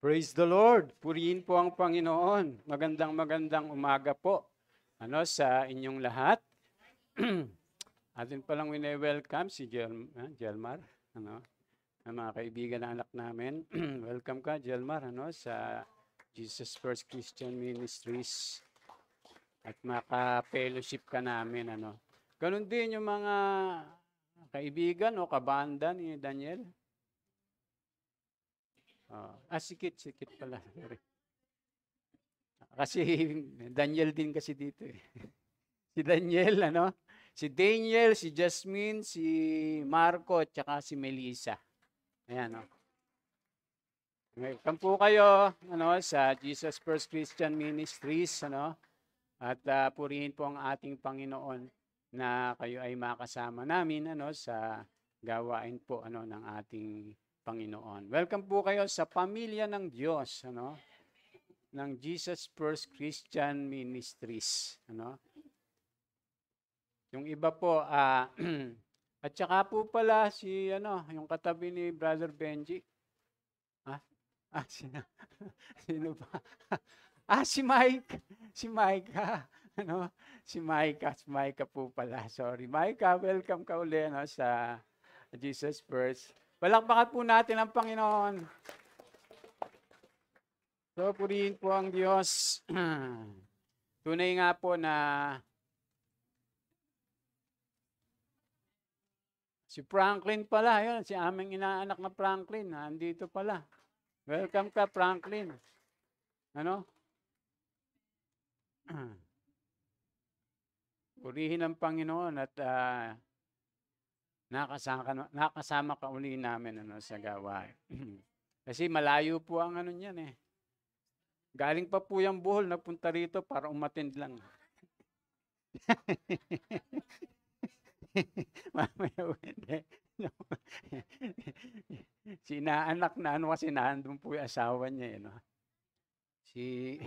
Praise the Lord. Purihin po ang Panginoon. Magandang umaga po sa inyong lahat. Atin palang wine-welcome si Jelmar, ang mga kaibigan na anak namin. Welcome ka, Jelmar, sa Jesus First Christian Ministries. At maka-fellowship ka namin, Ganun din yung mga kaibigan o kabanda ni Daniel. Sikit pala. Sorry. Kasi Daniel din kasi dito eh. Si Daniel, Si Daniel, si Jasmine, si Marco, at saka si Melissa. Ayan, Welcome po kayo, sa Jesus First Christian Ministries, At purihin po ang ating Panginoon na kayo ay makasama namin, sa gawain po, ng ating Panginoon. Welcome po kayo sa pamilya ng Diyos, ng Jesus First Christian Ministries, Yung iba po, at saka po pala si, yung katabi ni Brother Benji. Sino ba? Si Mike. Si Micah. Si Micah po pala. Sorry. Micah, welcome ka uli, sa Jesus First. Palakpakan po natin ang Panginoon. So, purihin po ang Diyos. Tunay nga po na si Franklin pala, yun, si aming inaanak na Franklin, andito pala. Welcome ka, Franklin. Purihin ang Panginoon at nakasama ka uli namin sa gawain. Kasi malayo po ang niyan eh. Galing pa po yung Bohol, napunta rito para umattend lang. Mamaya hindi. Sinaanak na kasi nandun po yung asawa niya. Si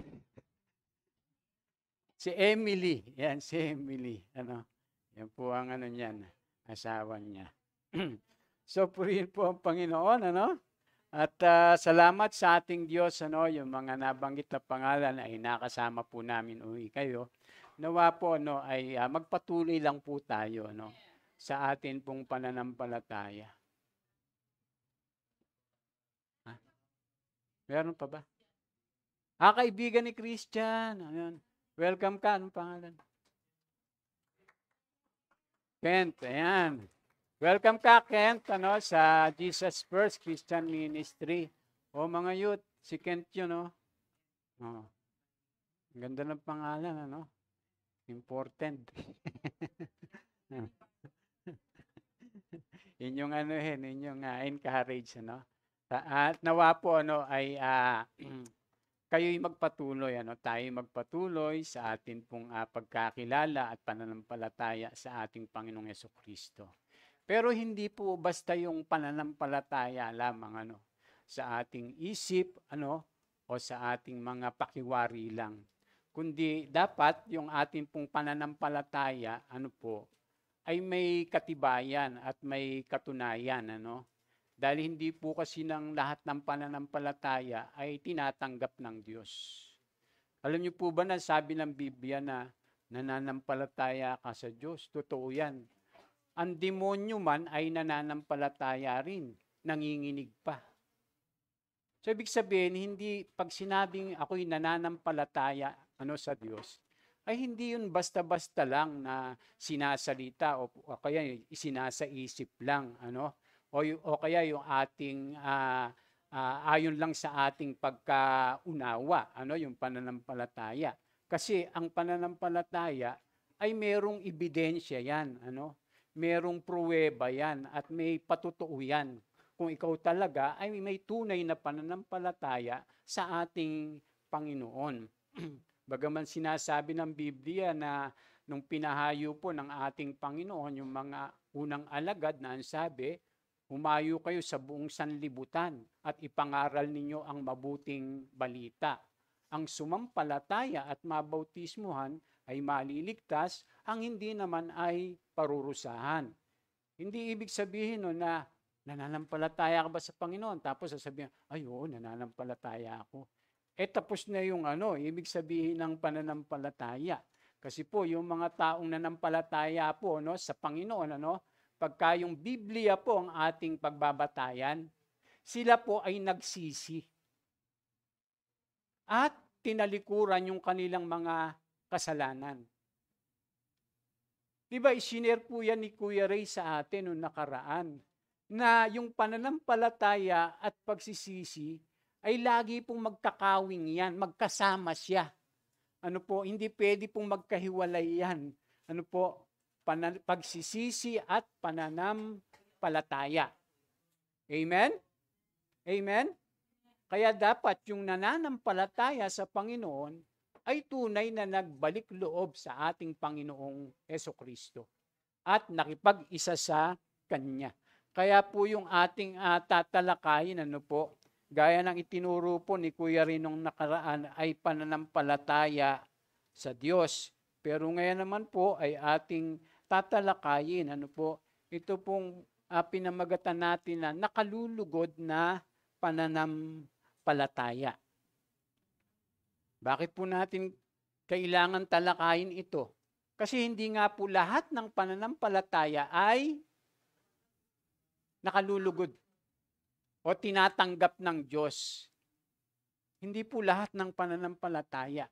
Emily. Yan, si Emily. Yan po ang niyan, asawa niya. So, purihin po ang Panginoon, At salamat sa ating Diyos, yung mga nabanggit na pangalan ay nakasama po namin kayo. Nawa po, ay magpatuloy lang po tayo, sa atin pong pananampalataya. Meron pa ba? Kaibigan ni Christian. Ayan. Welcome ka. Anong pangalan? Kent. Ayan. Welcome ka, Kent, sa Jesus First Christian Ministry. Mga youth, si Kent yun, Ang ganda ng pangalan, Important. Inyong inyong encourage, At nawa po, ay kayo'y magpatuloy, tayo magpatuloy sa atin pong pagkakilala at pananampalataya sa ating Panginoong Jesucristo. Pero hindi po basta yung pananampalataya lamang, sa ating isip, o sa ating mga pakiwari lang. Kundi dapat yung ating pong pananampalataya, ay may katibayan at may katunayan, Dahil hindi po kasi ng lahat ng pananampalataya ay tinatanggap ng Diyos. Alam niyo po ba na sabi ng Biblia na nananampalataya ka sa Diyos? Totoo yan. Ang demonyo man ay nananampalataya rin, nanginginig pa. So, ibig sabihin, hindi pag sinabing ako'y nananampalataya sa Diyos, ay hindi yun basta-basta lang na sinasalita o kaya isinasaisip lang, o kaya yung ating ayon lang sa ating pagkaunawa, yung pananampalataya. Kasi ang pananampalataya ay merong ebidensya yan, merong pruweba yan at may patotoo yan. Kung ikaw talaga ay may tunay na pananampalataya sa ating Panginoon. Bagaman sinasabi ng Biblia na nung pinahayo po ng ating Panginoon yung mga unang alagad na ang sabi, humayo kayo sa buong sanlibutan at ipangaral ninyo ang mabuting balita. Ang sumampalataya at mabautismuhan ay maliligtas, ang hindi naman ay parurusahan. Hindi ibig sabihin na nananampalataya ka ba sa Panginoon? Tapos sasabihin, ay oo, nananampalataya ako. Tapos na yung ibig sabihin ng pananampalataya. Kasi po, yung mga taong nanampalataya po sa Panginoon, pagka yung Biblia po ang ating pagbabatayan, sila po ay nagsisi. At tinalikuran yung kanilang mga kasalanan. Diba, isinare po yan ni Kuya Ray sa atin noong nakaraan, na yung pananampalataya at pagsisisi ay lagi pong magkakawing yan, magkasama siya. Hindi pwede pong magkahiwalay yan. Pagsisisi at pananampalataya. Amen? Amen? Kaya dapat yung nananampalataya sa Panginoon ay tunay na nagbalik loob sa ating Panginoong Hesukristo at nakipag-isa sa Kanya. Kaya po yung ating tatalakayin, gaya ng itinuro po ni Kuya Rinong nakaraan, ay pananampalataya sa Diyos. Pero ngayon naman po ay ating tatalakayin, ito pong pinamagatan natin na nakalulugod na pananampalataya. Bakit po natin kailangan talakayin ito? Kasi hindi nga po lahat ng pananampalataya ay nakalulugod o tinatanggap ng Diyos. Hindi po lahat ng pananampalataya.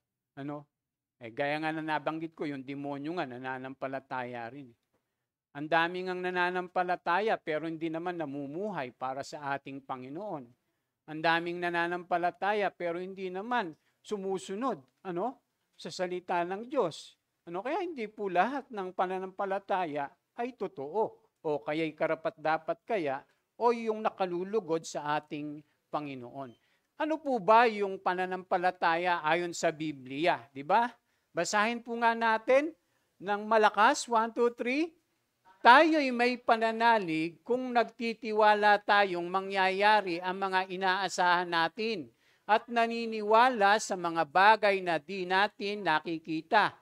Gaya nga na nabanggit ko, yung demonyo nga nananampalataya rin. Ang dami ngang nananampalataya pero hindi naman namumuhay para sa ating Panginoon. Ang daming nananampalataya pero hindi naman sumusunod sa salita ng Diyos. Kaya hindi po lahat ng pananampalataya ay totoo. O kaya'y karapat-dapat kaya o yung nakalulugod sa ating Panginoon. Ano po ba yung pananampalataya ayon sa Biblia? Di ba? Basahin po nga natin ng malakas, 1, 2, 3. Tayo'y may pananalig kung nagtitiwala tayong mangyayari ang mga inaasahan natin at naniniwala sa mga bagay na di natin nakikita.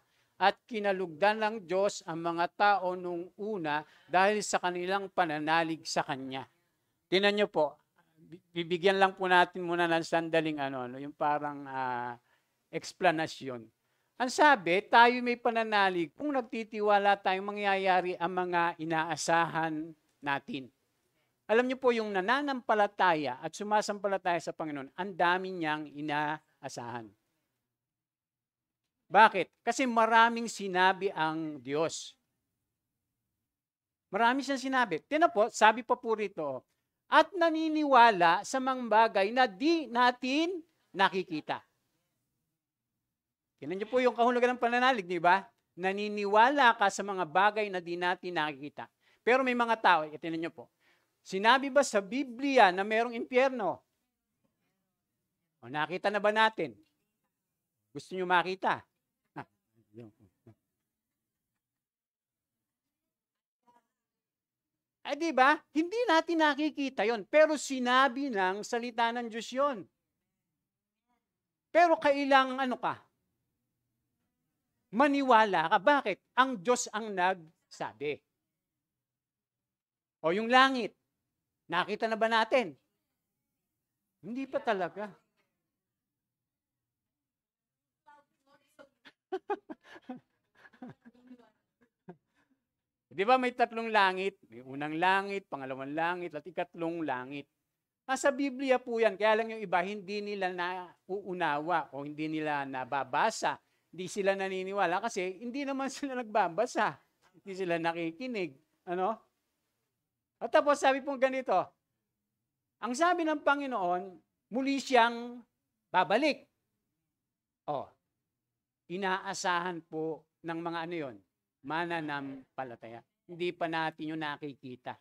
At kinalugdan ng Diyos ang mga tao nung una dahil sa kanilang pananalig sa Kanya. Tingnan niyo po, bibigyan lang po natin muna ng sandaling yung parang explanation. Ang sabi, tayo may pananalig kung nagtitiwala tayong mangyayari ang mga inaasahan natin. Alam niyo po, yung nananampalataya at sumasampalataya sa Panginoon, ang dami niyang inaasahan. Bakit? Kasi maraming sinabi ang Diyos. Marami siyang sinabi. Tingnan po, sabi pa po rito, at naniniwala sa mga bagay na di natin nakikita. Tingnan niyo po yung kahulugan ng pananalig, di ba? Naniniwala ka sa mga bagay na di natin nakikita. Pero may mga tao, tingnan niyo po, sinabi ba sa Biblia na mayroong impyerno? O, nakita na ba natin? Gusto niyo makita? Di ba? Hindi natin nakikita yon, pero sinabi ng salita ng Diyos yon. Pero kailangan ka? Maniwala ka. Bakit? Ang Diyos ang nagsabi. O yung langit, nakita na ba natin? Hindi pa talaga. Di ba may tatlong langit? May unang langit, pangalawang langit, at ikatlong langit. Nasa Biblia po yan. Kaya lang yung iba, hindi nila nauunawa o hindi nila nababasa. Hindi sila naniniwala kasi hindi naman sila nagbabasa. Hindi sila nakikinig. At tapos sabi po ganito, ang sabi ng Panginoon, muli siyang babalik. Inaasahan po ng mga yon, mananampalataya. Hindi pa natin yung nakikita.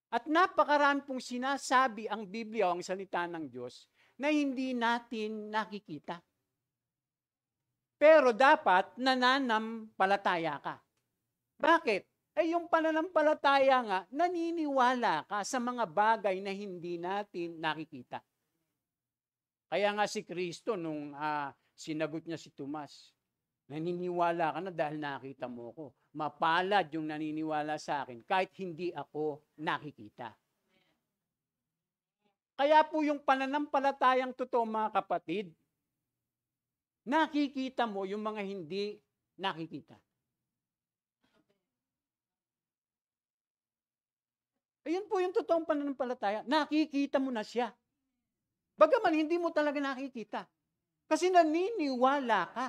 At napakarami pong sinasabi ang Biblia o ang salita ng Diyos na hindi natin nakikita. Pero dapat nananampalataya ka. Bakit? Yung pananampalataya nga, naniniwala ka sa mga bagay na hindi natin nakikita. Kaya nga si Kristo nung sinagot niya si Tomas, Naniniwala ka na dahil nakita mo ko. Mapalad yung naniniwala sa akin kahit hindi ako nakikita. Kaya po yung pananampalatayang totoo, mga kapatid, nakikita mo yung mga hindi nakikita. Ayun po yung totoong pananampalataya. Nakikita mo na siya. Bagaman hindi mo talaga nakikita. Kasi naniniwala ka.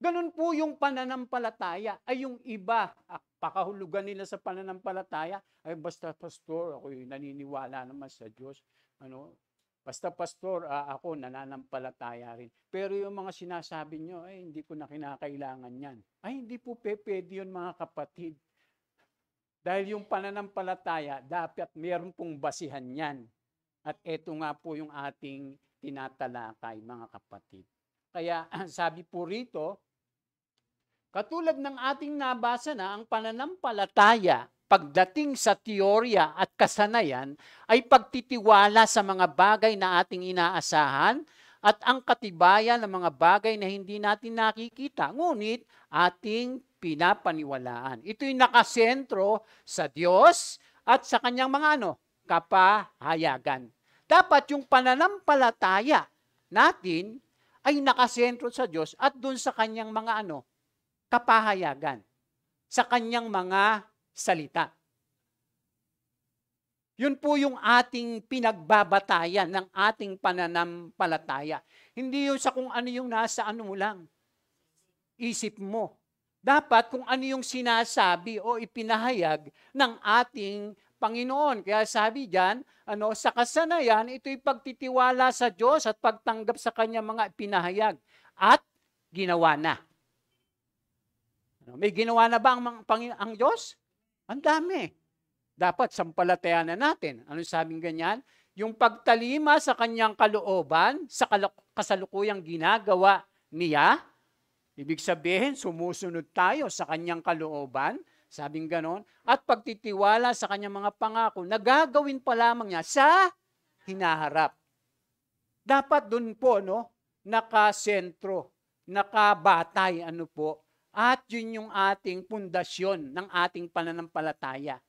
Ganun po yung pananampalataya. Ay yung iba, pakahulugan nila sa pananampalataya, ay basta pastor, ako naniniwala naman sa Diyos. Basta pastor, ako nananampalataya rin. Pero yung mga sinasabi nyo, ay hindi ko na kinakailangan yan. Ay hindi po pwede yun, mga kapatid. Dahil yung pananampalataya, dapat meron pong basihan yan. At eto nga po yung ating tinatalakay, mga kapatid. Kaya sabi po rito, katulad ng ating nabasa na, ang pananampalataya, pagdating sa teorya at kasanayan, ay pagtitiwala sa mga bagay na ating inaasahan at ang katibayan ng mga bagay na hindi natin nakikita, ngunit ating pinapaniwalaan. Ito'y nakasentro sa Diyos at sa kanyang mga kapahayagan. Dapat yung pananampalataya natin ay nakasentro sa Diyos at dun sa kanyang mga kapahayagan, sa kanyang mga salita. Yun po yung ating pinagbabatayan ng ating pananampalataya. Hindi yun sa kung ano yung nasa mo lang, isip mo. Dapat kung ano yung sinasabi o ipinahayag ng ating Panginoon. Kaya sabi diyan, sa kasanayan, ito'y pagtitiwala sa Diyos at pagtanggap sa kanyang mga ipinahayag at ginawa na. May ginawa na ba ang Diyos? Ang dami. Dapat sampalatayanan natin. Ano sabing ganyan? Yung pagtalima sa kanyang kalooban, sa kasalukuyang ginagawa niya, ibig sabihin, sumusunod tayo sa kanyang kalooban, sabing ganon, at pagtitiwala sa kanyang mga pangako, nagagawin pa lamang niya sa hinaharap. Dapat dun po, nakasentro, nakabatay, at yun yung ating pundasyon ng ating pananampalataya.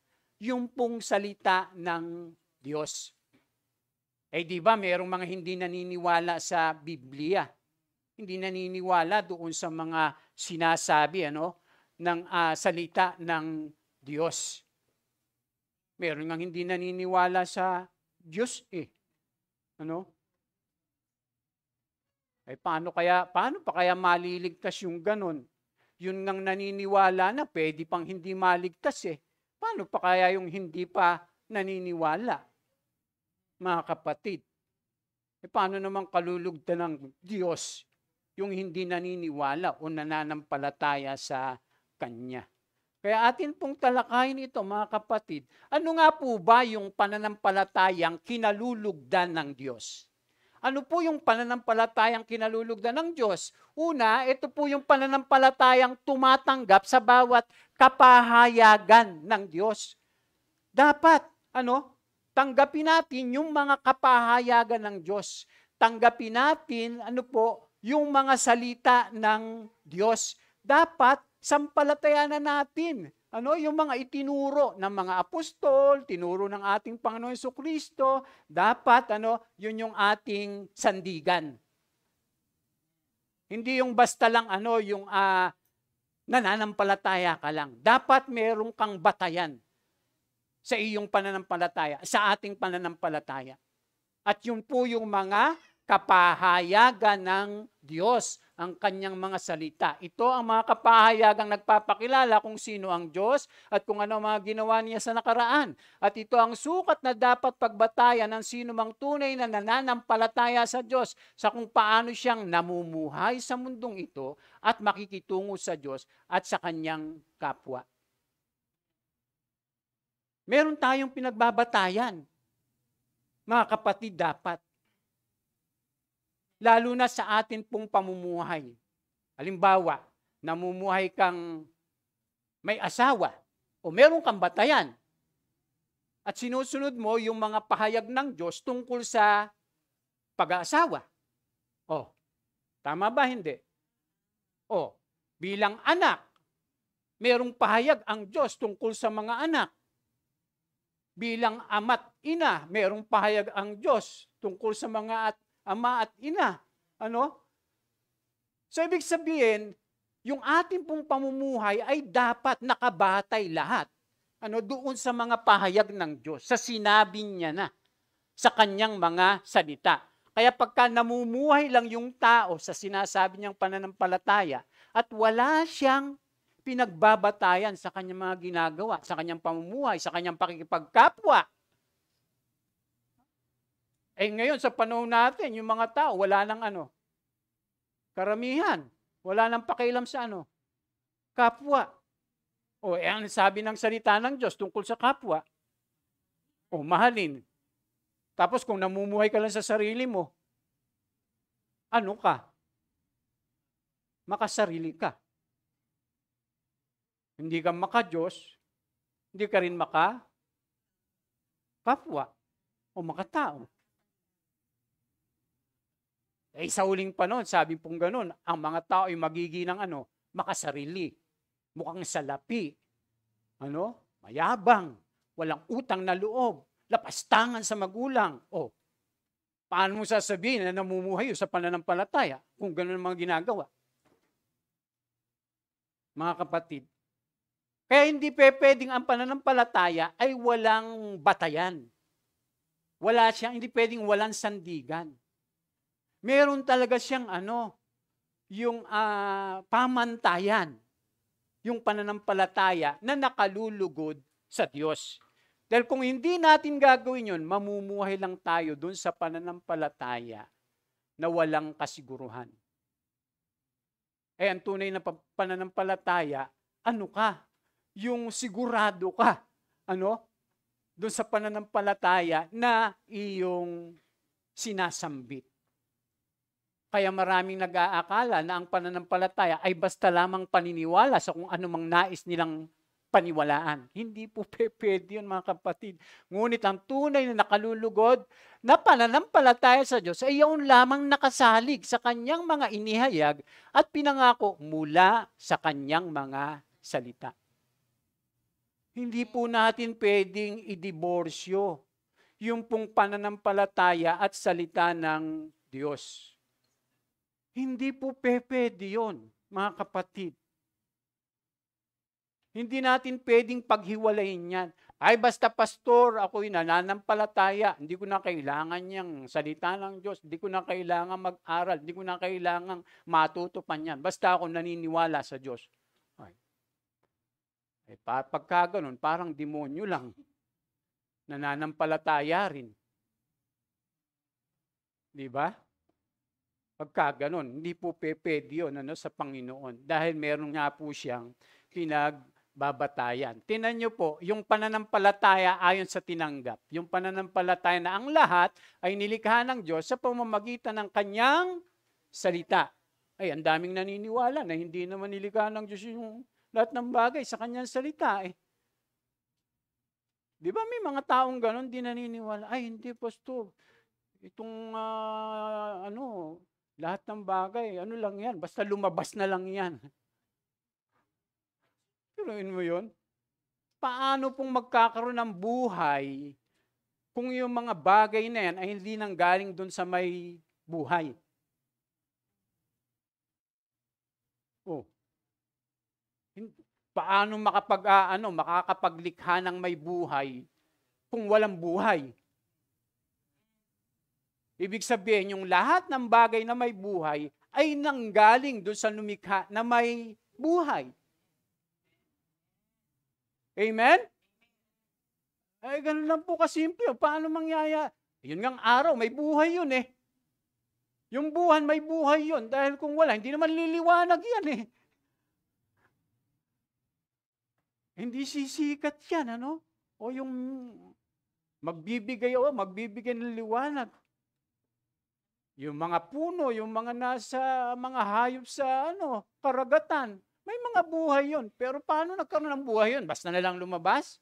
Yung pong salita ng Diyos. Di ba, mayroong mga hindi naniniwala sa Biblia. Hindi naniniwala doon sa mga sinasabi, ng salita ng Diyos. Meron nga hindi naniniwala sa Diyos paano pa kaya maliligtas yung ganun? Yun ngang naniniwala na pwede pang hindi maligtas Paano pa kaya yung hindi pa naniniwala? Mga kapatid, paano naman kalulugdan ng Diyos yung hindi naniniwala o nananampalataya sa Kanya? Kaya atin pong talakayin ito, mga kapatid. Ano nga po ba yung pananampalatayang kinalulugdan ng Diyos? Ano po yung pananampalatayang kinalulugdan ng Diyos? Una, ito po yung pananampalatayang tumatanggap sa bawat kapahayagan ng Diyos. Dapat, tanggapin natin yung mga kapahayagan ng Diyos. Tanggapin natin, yung mga salita ng Diyos. Dapat, sampalatayanan natin. Yung mga itinuro ng mga apostol, tinuro ng ating Panginoon Jesucristo, dapat, yun yung ating sandigan. Hindi yung basta lang, yung nananampalataya ka lang. Dapat meron kang batayan sa iyong pananampalataya, sa ating pananampalataya. At yun po yung mga kapahayagan ng Diyos, ang kanyang mga salita. Ito ang mga kapahayagang nagpapakilala kung sino ang Diyos at kung ano ang mga ginawa niya sa nakaraan. At ito ang sukat na dapat pagbatayan ng sino mang tunay na nananampalataya sa Diyos sa kung paano siyang namumuhay sa mundong ito at makikitungo sa Diyos at sa kanyang kapwa. Meron tayong pinagbabatayan. Mga kapatid, dapat. Lalo na sa atin pong pamumuhay. Halimbawa, namumuhay kang may asawa o meron kang batayan at sinusunod mo yung mga pahayag ng Diyos tungkol sa pag-aasawa. Tama ba? Hindi. O, bilang anak, merong pahayag ang Diyos tungkol sa mga anak. Bilang ama't ina, merong pahayag ang Diyos tungkol sa mga ama at ina. Ano? So, ibig sabihin, yung ating pong pamumuhay ay dapat nakabatay lahat. Doon sa mga pahayag ng Diyos, sa sinabi niya na, sa kanyang mga salita. Kaya pagka namumuhay lang yung tao sa sinasabi niyang pananampalataya at wala siyang pinagbabatayan sa kanyang mga ginagawa, sa kanyang pamumuhay, sa kanyang pakikipagkapwa. Ngayon sa panahon natin, yung mga tao, wala nang karamihan, wala nang pakialam sa kapwa. Ang sabi ng salita ng Diyos tungkol sa kapwa, mahalin. Tapos kung namumuhay ka lang sa sarili mo, ano ka? Makasarili ka. Hindi ka maka-Diyos, hindi ka rin maka-kapwa o makatao. Sa huling panahon, sabi pong ganun, ang mga tao ay magiging makasarili, mukhang salapi, mayabang, walang utang na loob, lapastangan sa magulang. Paano mo sasabihin na namumuhay sa pananampalataya kung gano'n ang mga ginagawa? Mga kapatid, kaya hindi pwedeng ang pananampalataya ay walang batayan. Hindi pwedeng walang sandigan. Meron talaga siyang yung pamantayan, yung pananampalataya na nakalulugod sa Diyos. Dahil kung hindi natin gagawin yun, mamumuhay lang tayo dun sa pananampalataya na walang kasiguruhan. Ang tunay na pananampalataya, ka? Yung sigurado ka, dun sa pananampalataya na iyong sinasambit. Kaya maraming nag-aakala na ang pananampalataya ay basta lamang paniniwala sa kung anumang nais nilang paniwalaan. Hindi po pwede yun, mga kapatid. Ngunit ang tunay na nakalulugod na pananampalataya sa Diyos ay yun lamang nakasalig sa kanyang mga inihayag at pinangako mula sa kanyang mga salita. Hindi po natin pwedeng idiborsyo yung pong pananampalataya at salita ng Diyos. Hindi po pwede yun, mga kapatid. Hindi natin pwedeng paghiwalayin yan. Basta pastor, ako'y nananampalataya. Hindi ko na kailangan yung salita ng Diyos. Hindi ko na kailangan mag-aral. Hindi ko na kailangan matutupan yan. Basta ako naniniwala sa Diyos. Pagka ganun, parang demonyo lang. Nananampalataya rin. Di ba? Pagka ganun, hindi po pwede yun sa Panginoon. Dahil meron nga po siyang pinagbabatayan. Tingnan niyo po, yung pananampalataya ayon sa tinanggap. Yung pananampalataya na ang lahat ay nilikha ng Diyos sa pamamagitan ng kanyang salita. Ang daming naniniwala na hindi naman nilikha ng Diyos yung lahat ng bagay sa kanyang salita. Di ba may mga taong ganon, di naniniwala? Hindi, pastor. Itong lahat ng bagay, lang yan, basta lumabas na lang yan. Turuin mo yun? Paano pong magkakaroon ng buhay kung yung mga bagay na yan ay hindi nanggaling dun sa may buhay? Paano makakapaglikha ng may buhay kung walang buhay? Ibig sabihin, yung lahat ng bagay na may buhay ay nanggaling doon sa lumikha na may buhay. Amen? Ganun lang po kasimple. Paano mangyaya? Yun ngang araw, may buhay yun eh. Yung buwan, may buhay yun. Dahil kung wala, hindi naman liliwanag yan eh. Hindi sisikat yan, O yung magbibigay ng liwanag. Yung mga puno, yung mga nasa mga hayop sa karagatan, may mga buhay yun. Pero paano nagkaroon ng buhay yun? Basta na lang lumabas?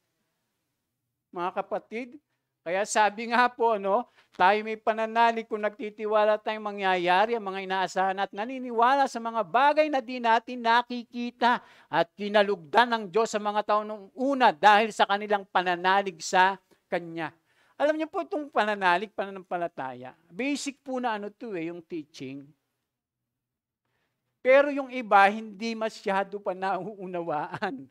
Mga kapatid, Kaya sabi nga po, tayo may pananalig kung nagtitiwala tayong mangyayari ang mga inaasahan at naniniwala sa mga bagay na di natin nakikita at kinalugdan ng Diyos sa mga tao noong una dahil sa kanilang pananalig sa Kanya. Alam niyo po itong pananalig, pananampalataya. Basic po na yung teaching. Pero yung iba, hindi masyado pa nauunawaan.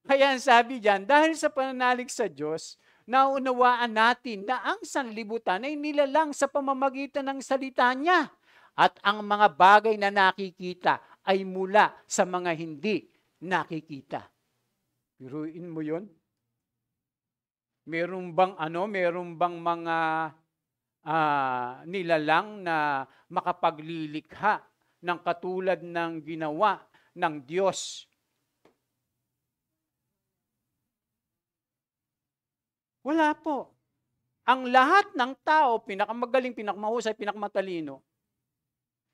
Kaya ang sabi diyan, dahil sa pananalig sa Diyos, naunawaan natin na ang sanlibutan ay nilalang sa pamamagitan ng salita niya. At ang mga bagay na nakikita ay mula sa mga hindi nakikita. Biruin mo yun? Meron bang mga nilalang na makapaglilikha ng katulad ng ginawa ng Diyos? Wala po. Ang lahat ng tao, pinakamagaling, pinakamahusay, pinakamatalino,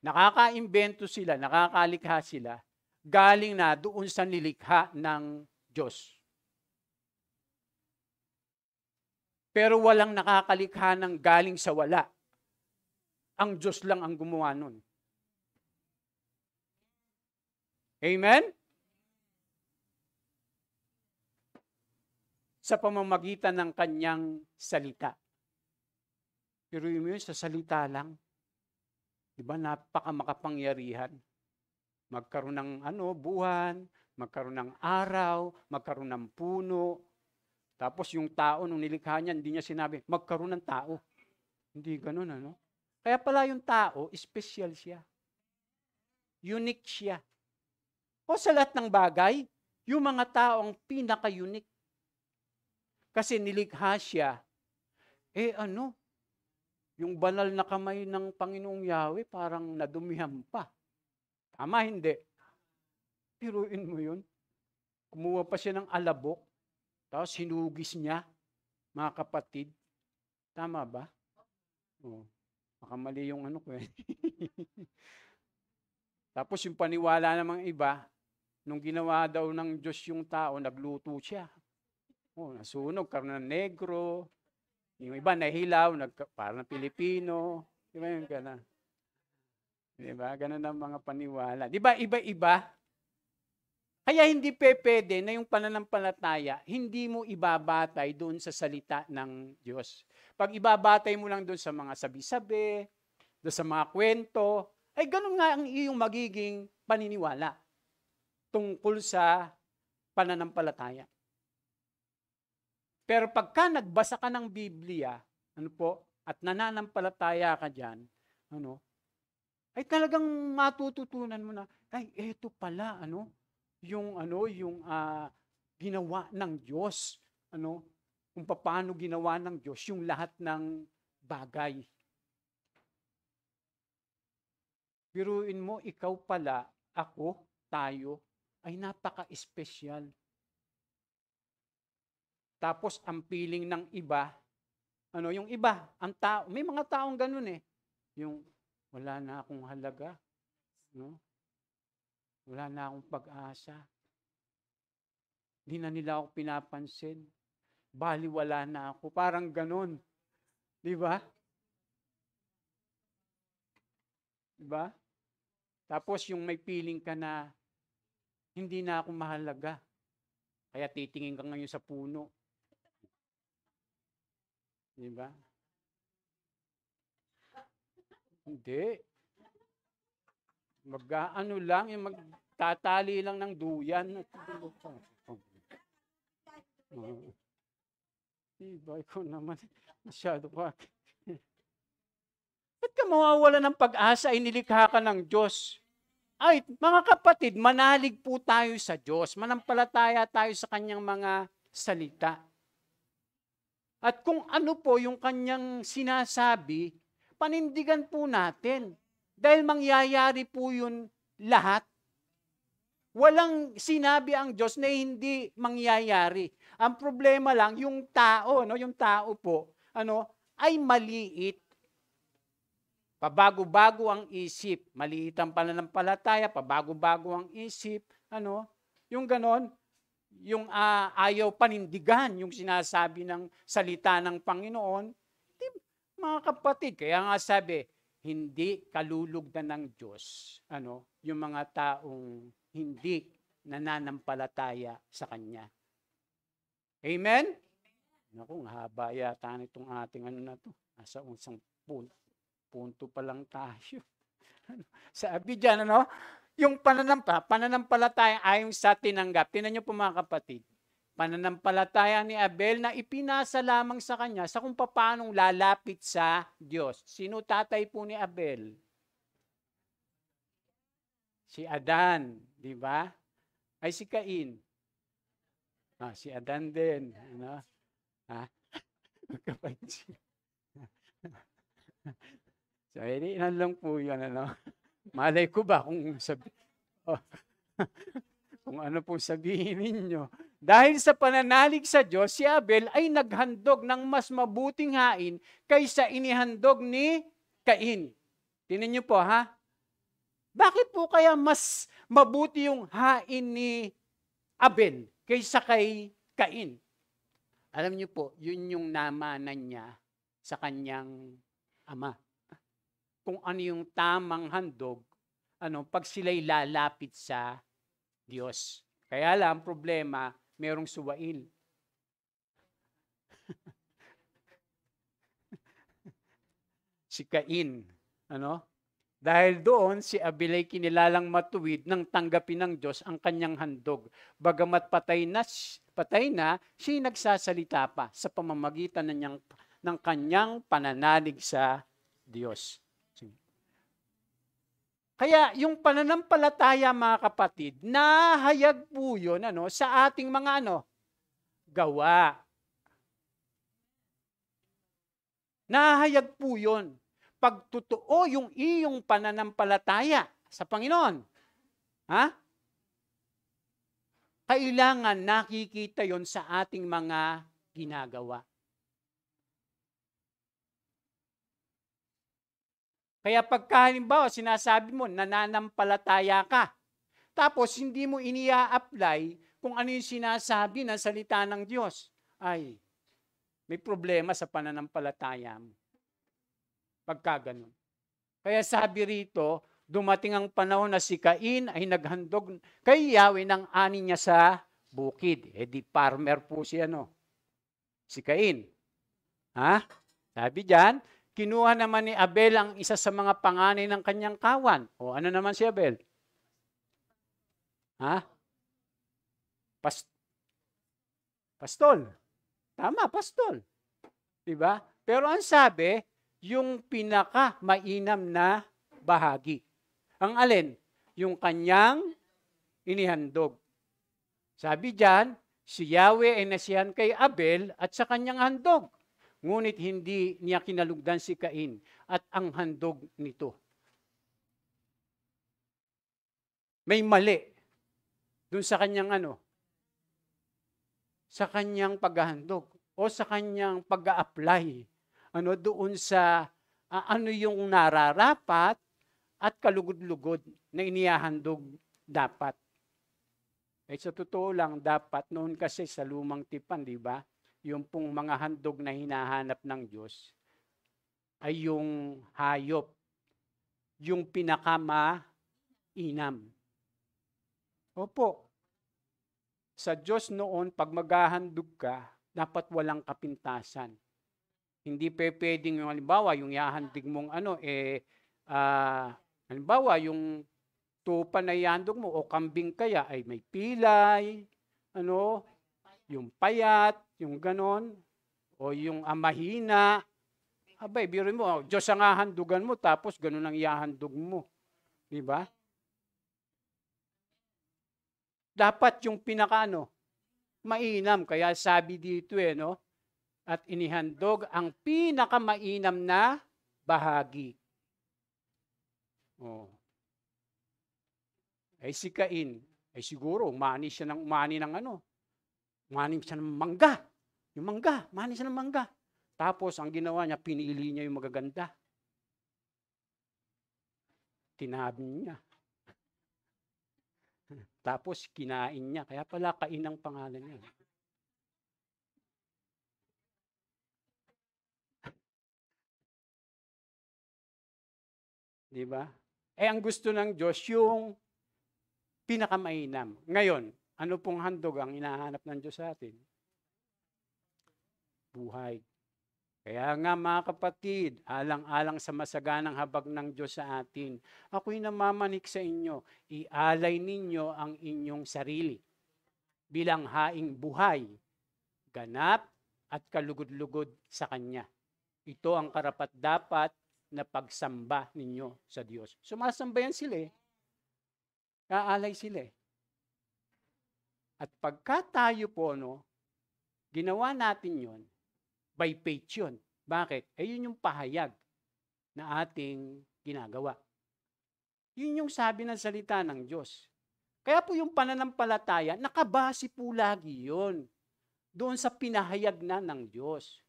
nakaka-imbento sila, nakakalikha sila, galing na doon sa nilikha ng Diyos. Pero walang nakakalikha ng galing sa wala. Ang Diyos lang ang gumawa nun. Amen? Sa pamamagitan ng kanyang salita. Pero yun sa salita lang. Diba, napakamakapangyarihan. Magkaroon ng buwan, magkaroon ng araw, magkaroon ng puno. Tapos yung tao, nung nilikha niya, hindi niya sinabi, magkaroon ng tao. Hindi ganun, Kaya pala yung tao, special siya. Unique siya. O sa lahat ng bagay, yung mga tao ang pinaka-unique. Kasi nilikha siya, yung banal na kamay ng Panginoong Yahweh parang nadumihan pa. Tama, hindi? Piruin mo yun. Kumuha pa siya ng alabok, tapos hinugis niya, mga kapatid. Tama ba? Makamali yung ko eh. Tapos yung paniwala ng mga iba, nung ginawa daw ng Diyos yung tao, nagluto siya. Nasunog, karoon ng negro. Yung iba nahilaw, parang Pilipino. Di ba yung gano'n? Di ba? Gano'n ang mga paniwala. Di ba iba-iba? Kaya hindi pwede na yung pananampalataya, hindi mo ibabatay doon sa salita ng Diyos. Pag ibabatay mo lang doon sa mga sabi-sabi, doon sa mga kwento, ay gano'n nga ang iyong magiging paniniwala tungkol sa pananampalataya. Pero pagka nagbasa ka ng Biblia, at nananampalataya ka diyan, ay talagang matututunan mo na, ay eto pala, yung ginawa ng Diyos, kung paano ginawa ng Diyos yung lahat ng bagay. Biruin mo, ikaw pala, ako, tayo, ay napaka-espesyal. Tapos ang feeling ng iba, yung iba, ang tao, may mga taong ganun yung wala na akong halaga, wala na akong pag-asa, hindi na nila ako pinapansin, baliwala na ako, parang ganun. Di ba? Diba? Tapos yung may feeling ka na hindi na ako mahalaga. Kaya titingin ka ngayon sa puno. Diba? Hindi. Mag-ano lang, yung magtatali lang ng duyan. Diba? Ikaw naman, masyado pa. Ba't ka mawawala ng pag-asa, inilikha ka ng Diyos? Ay, mga kapatid, manalig po tayo sa Diyos. Manampalataya tayo sa kanyang mga salita. At kung ano po yung kanyang sinasabi, panindigan po natin. Dahil mangyayari po yun lahat. Walang sinabi ang Diyos na hindi mangyayari. Ang problema lang, yung tao po, ay maliit. Pabago-bago ang isip. Maliit ang pananampalataya, pabago-bago ang isip. Yung ganon, yung ayaw panindigan yung sinasabi ng salita ng Panginoon, di, mga kapatid, kaya nga sabi, hindi kalulugdan ng Diyos, yung mga taong hindi nananampalataya sa Kanya. Amen? Naku, haba yata nitong ating na to. Nasa isang punto pa lang tayo. Sabi dyan, yung pananampalataya ayon sa tinanggap. Tingnan niyo po mga kapatid. Pananampalataya ni Abel na ipinasa lamang sa kanya sa kung paanong lalapit sa Diyos. Sino tatay po ni Abel? Si Adan, di ba? Ay si Cain. Si Adan din. So, yan lang po yun. Malay ko ba kung kung ano po sabihin ninyo. Dahil sa pananalig sa Diyos, si Abel ay naghandog ng mas mabuting hain kaysa inihandog ni Cain. Tingnan niyo po, ha? Bakit po kaya mas mabuti yung hain ni Abel kaysa kay Cain? Alam niyo po, yun yung namanan niya sa kanyang ama. Kung ano yung tamang handog, pag sila'y lalapit sa Diyos. Kaya lang, problema, merong suwail. Si Cain, Dahil doon, si Abel ay kinilalang matuwid nang tanggapin ng Diyos ang kanyang handog. Bagamat patay na, siya'y nagsasalita pa sa pamamagitan ng kanyang pananalig sa Diyos. Kaya yung pananampalataya, mga kapatid, nahayag po yun sa ating mga gawa. Nahayag po yun. Pag totoo yung iyong pananampalataya sa Panginoon, kailangan nakikita yon sa ating mga ginagawa. Kaya pagka halimbawa sinasabi mo, nananampalataya ka, tapos hindi mo inia-apply kung ano yung sinasabi ng salita ng Diyos, ay, may problema sa pananampalataya mo. Pagka ganun. Kaya sabi rito, dumating ang panahon na si Cain ay naghandog kay Yahweh ng ani niya sa bukid. Di farmer po si si Cain. Sabi diyan, kinuha naman ni Abel ang isa sa mga panganay ng kanyang kawan. O ano naman si Abel? Pastol. Tama, pastol. Diba? Pero ang sabi, yung pinaka-mainam na bahagi. Ang alin? Yung kanyang inihandog. Sabi diyan, si Yahweh ay nasiyahan kay Abel at sa kanyang handog. Ngunit hindi niya kinalugdan si Cain at ang handog nito. May mali dun sa kanyang sa kanyang paghahandog o sa kanyang pag-a-apply doon sa ano yung nararapat at kalugod-lugod na inihahandog dapat. Sa totoo lang, dapat noon kasi sa lumang tipan, di ba? Yung pong mga handog na hinahanap ng Diyos ay yung hayop, yung pinakamainam. Opo. Sa Diyos noon, pag maghahandog ka, dapat walang kapintasan. Hindi pwedeng yung halimbawa, yung ihahandig mong halimbawa, yung tupa na ihahandog mo o kambing kaya ay may pilay, yung payat, yung ganon, o yung mahina. Abay, biro mo, Diyos ang hahandugan mo, tapos ganon ang ihahandog mo. Di ba? Dapat yung pinaka mainam. Kaya sabi dito at inihandog ang pinakamainam na bahagi. Ay si Cain, ay siguro umani siya ng umani siya ng mangga. Yung mangga, umani siya ng mangga. Tapos ang ginawa niya, pinili niya yung magaganda. Tinabi niya. Tapos kinain niya. Kaya pala Cain ang pangalan niya. Di ba? Ang gusto ng Diyos, yung pinakamainam. Ngayon, ano pong handog ang hinahanap ng Diyos sa atin? Buhay. Kaya nga mga kapatid, alang-alang sa masaganang habag ng Diyos sa atin, ako'y namamanik sa inyo, ialay ninyo ang inyong sarili bilang haing buhay, ganap at kalugod-lugod sa Kanya. Ito ang karapat-dapat na pagsamba ninyo sa Diyos. Sumasambayan sila eh. Kaalay sila eh. At pagka tayo po, ginawa natin yon, by faith yun. Bakit? Yun yung pahayag na ating ginagawa. Yun yung sabi ng salita ng Diyos. Kaya po yung pananampalataya, nakabase po lagi yun doon sa pinahayag na ng Diyos,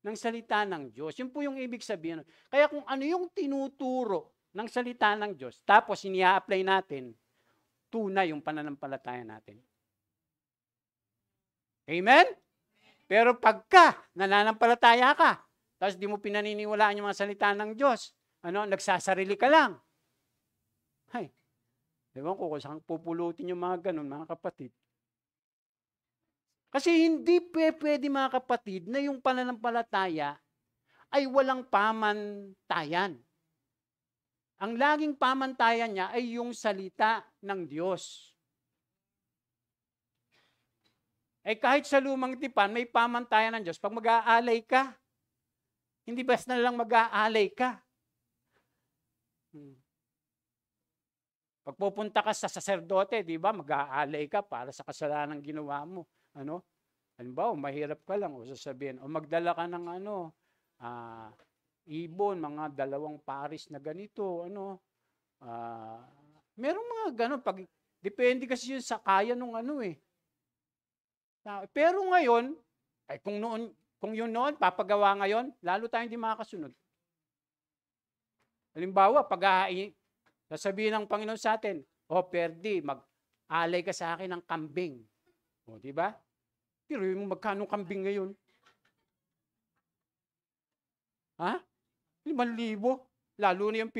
ng salita ng Diyos. Yun po yung ibig sabihin. Kaya kung ano yung tinuturo ng salita ng Diyos, tapos inia-apply natin, tunay yung pananampalataya natin. Amen? Pero pagka nananampalataya ka, tapos di mo pinaniniwalaan yung mga salita ng Diyos, nagsasarili ka lang. Hay, ewan ko kung saan pupulutin yung mga ganun, mga kapatid. Kasi hindi pwede mga kapatid na yung pananampalataya ay walang pamantayan. Ang laging pamantayan niya ay yung salita ng Diyos. Kahit sa lumang tipan, may pamantayan ng Diyos. Pag mag-aalay ka, hindi basta na lang mag-aalay ka. Pag pupunta ka sa saserdote, di ba, mag-aalay ka para sa kasalanan ginawa mo. Halimbawa, mahirap ka lang, o sasabihin, o magdala ka ng ibon, mga 2 paris na ganito, merong mga ganon, depende kasi yun sa kaya nung Pero ngayon, kung yun noon, papagawa ngayon, lalo tayong hindi makakasunod. Halimbawa, sasabihin ng Panginoon sa atin, Perdi, mag-alay ka sa akin ng kambing. Di ba? Pero yung magkano kambing ngayon? 5,000. Lalo na yung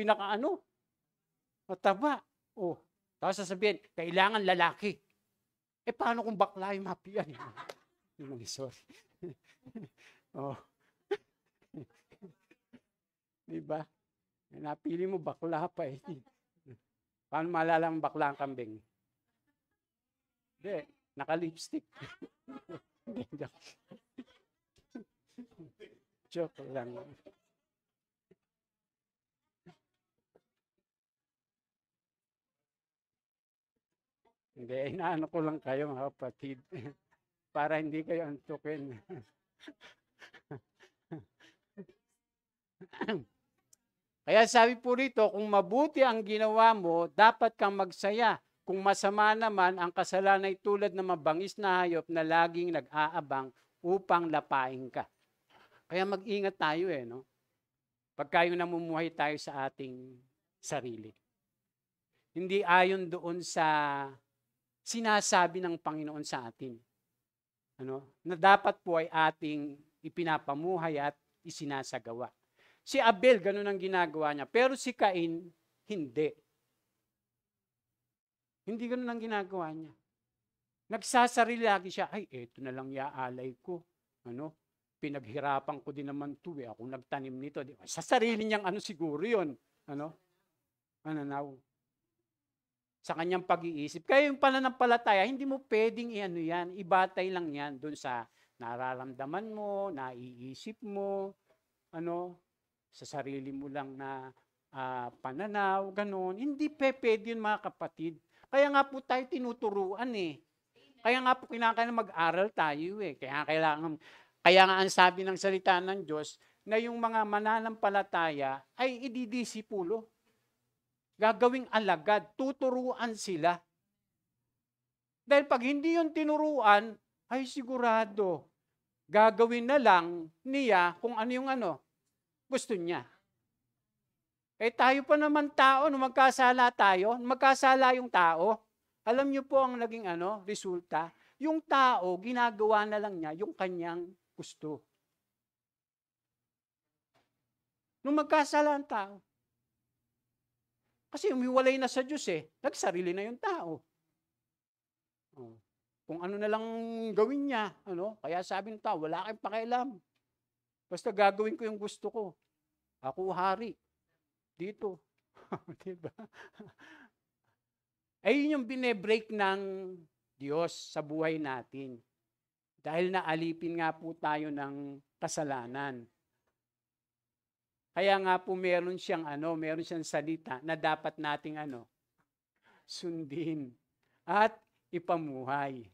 mataba. Tapos sasabihin, kailangan lalaki. Paano kung bakla yung mapiyan? Sorry. Diba? Napili mo bakla pa eh. Paano malalaman bakla ang kambing? Hindi, naka-lipstick. Joke lang. Hindi, inaano ko lang kayo mga kapatid. Para hindi kayo antukin. Kaya sabi po rito, kung mabuti ang ginawa mo, dapat kang magsaya. Kung masama naman, ang kasalanan ay tulad ng mabangis na hayop na laging nag-aabang upang lapain ka. Kaya mag-ingat tayo Pagka yung namumuhay tayo sa ating sarili. Hindi ayon doon sa sinasabi ng Panginoon sa atin. Na dapat po ay ating ipinapamuhay at isinasagawa. Si Abel, ganun ang ginagawa niya. Pero si Cain, hindi. Hindi ganun ang ginagawa niya. Nagsasarili lagi siya, eto na lang iaalay ko. Pinaghirapan ko din naman ito Ako nagtanim nito. Sa sarili niyang siguro yun. Sa kanyang pag-iisip. Kaya yung pananampalataya, hindi mo pwedeng yan, ibatay lang yan doon sa nararamdaman mo, naiisip mo, sa sarili mo lang na pananaw, gano'n. Hindi pwede yun mga kapatid. Kaya nga po tayo tinuturuan Kaya nga po kinakailangan mag-aral tayo Kaya nga ang sabi ng salita ng Diyos, na yung mga mananampalataya ay ididisipulo. Gagawing alagad, tuturuan sila. Dahil pag hindi yun tinuruan, ay sigurado, gagawin na lang niya kung ano yung gusto niya. Tayo pa naman tao, nung magkasala tayo, magkasala yung tao, Alam niyo po ang naging resulta? Yung tao, ginagawa na lang niya yung kanyang gusto. Nung magkasala ang tao. Kasi umiwalay na sa Diyos nagsarili na yung tao. Oh. Kung ano na lang gawin niya, kaya sabi ng tao, wala kayong pakialam. Basta gagawin ko yung gusto ko. Ako hari. Dito. Diba? Ayun yung binebreak ng Diyos sa buhay natin. Dahil naalipin nga po tayo ng kasalanan. Kaya nga po meron siyang salita na dapat nating sundin at ipamuhay.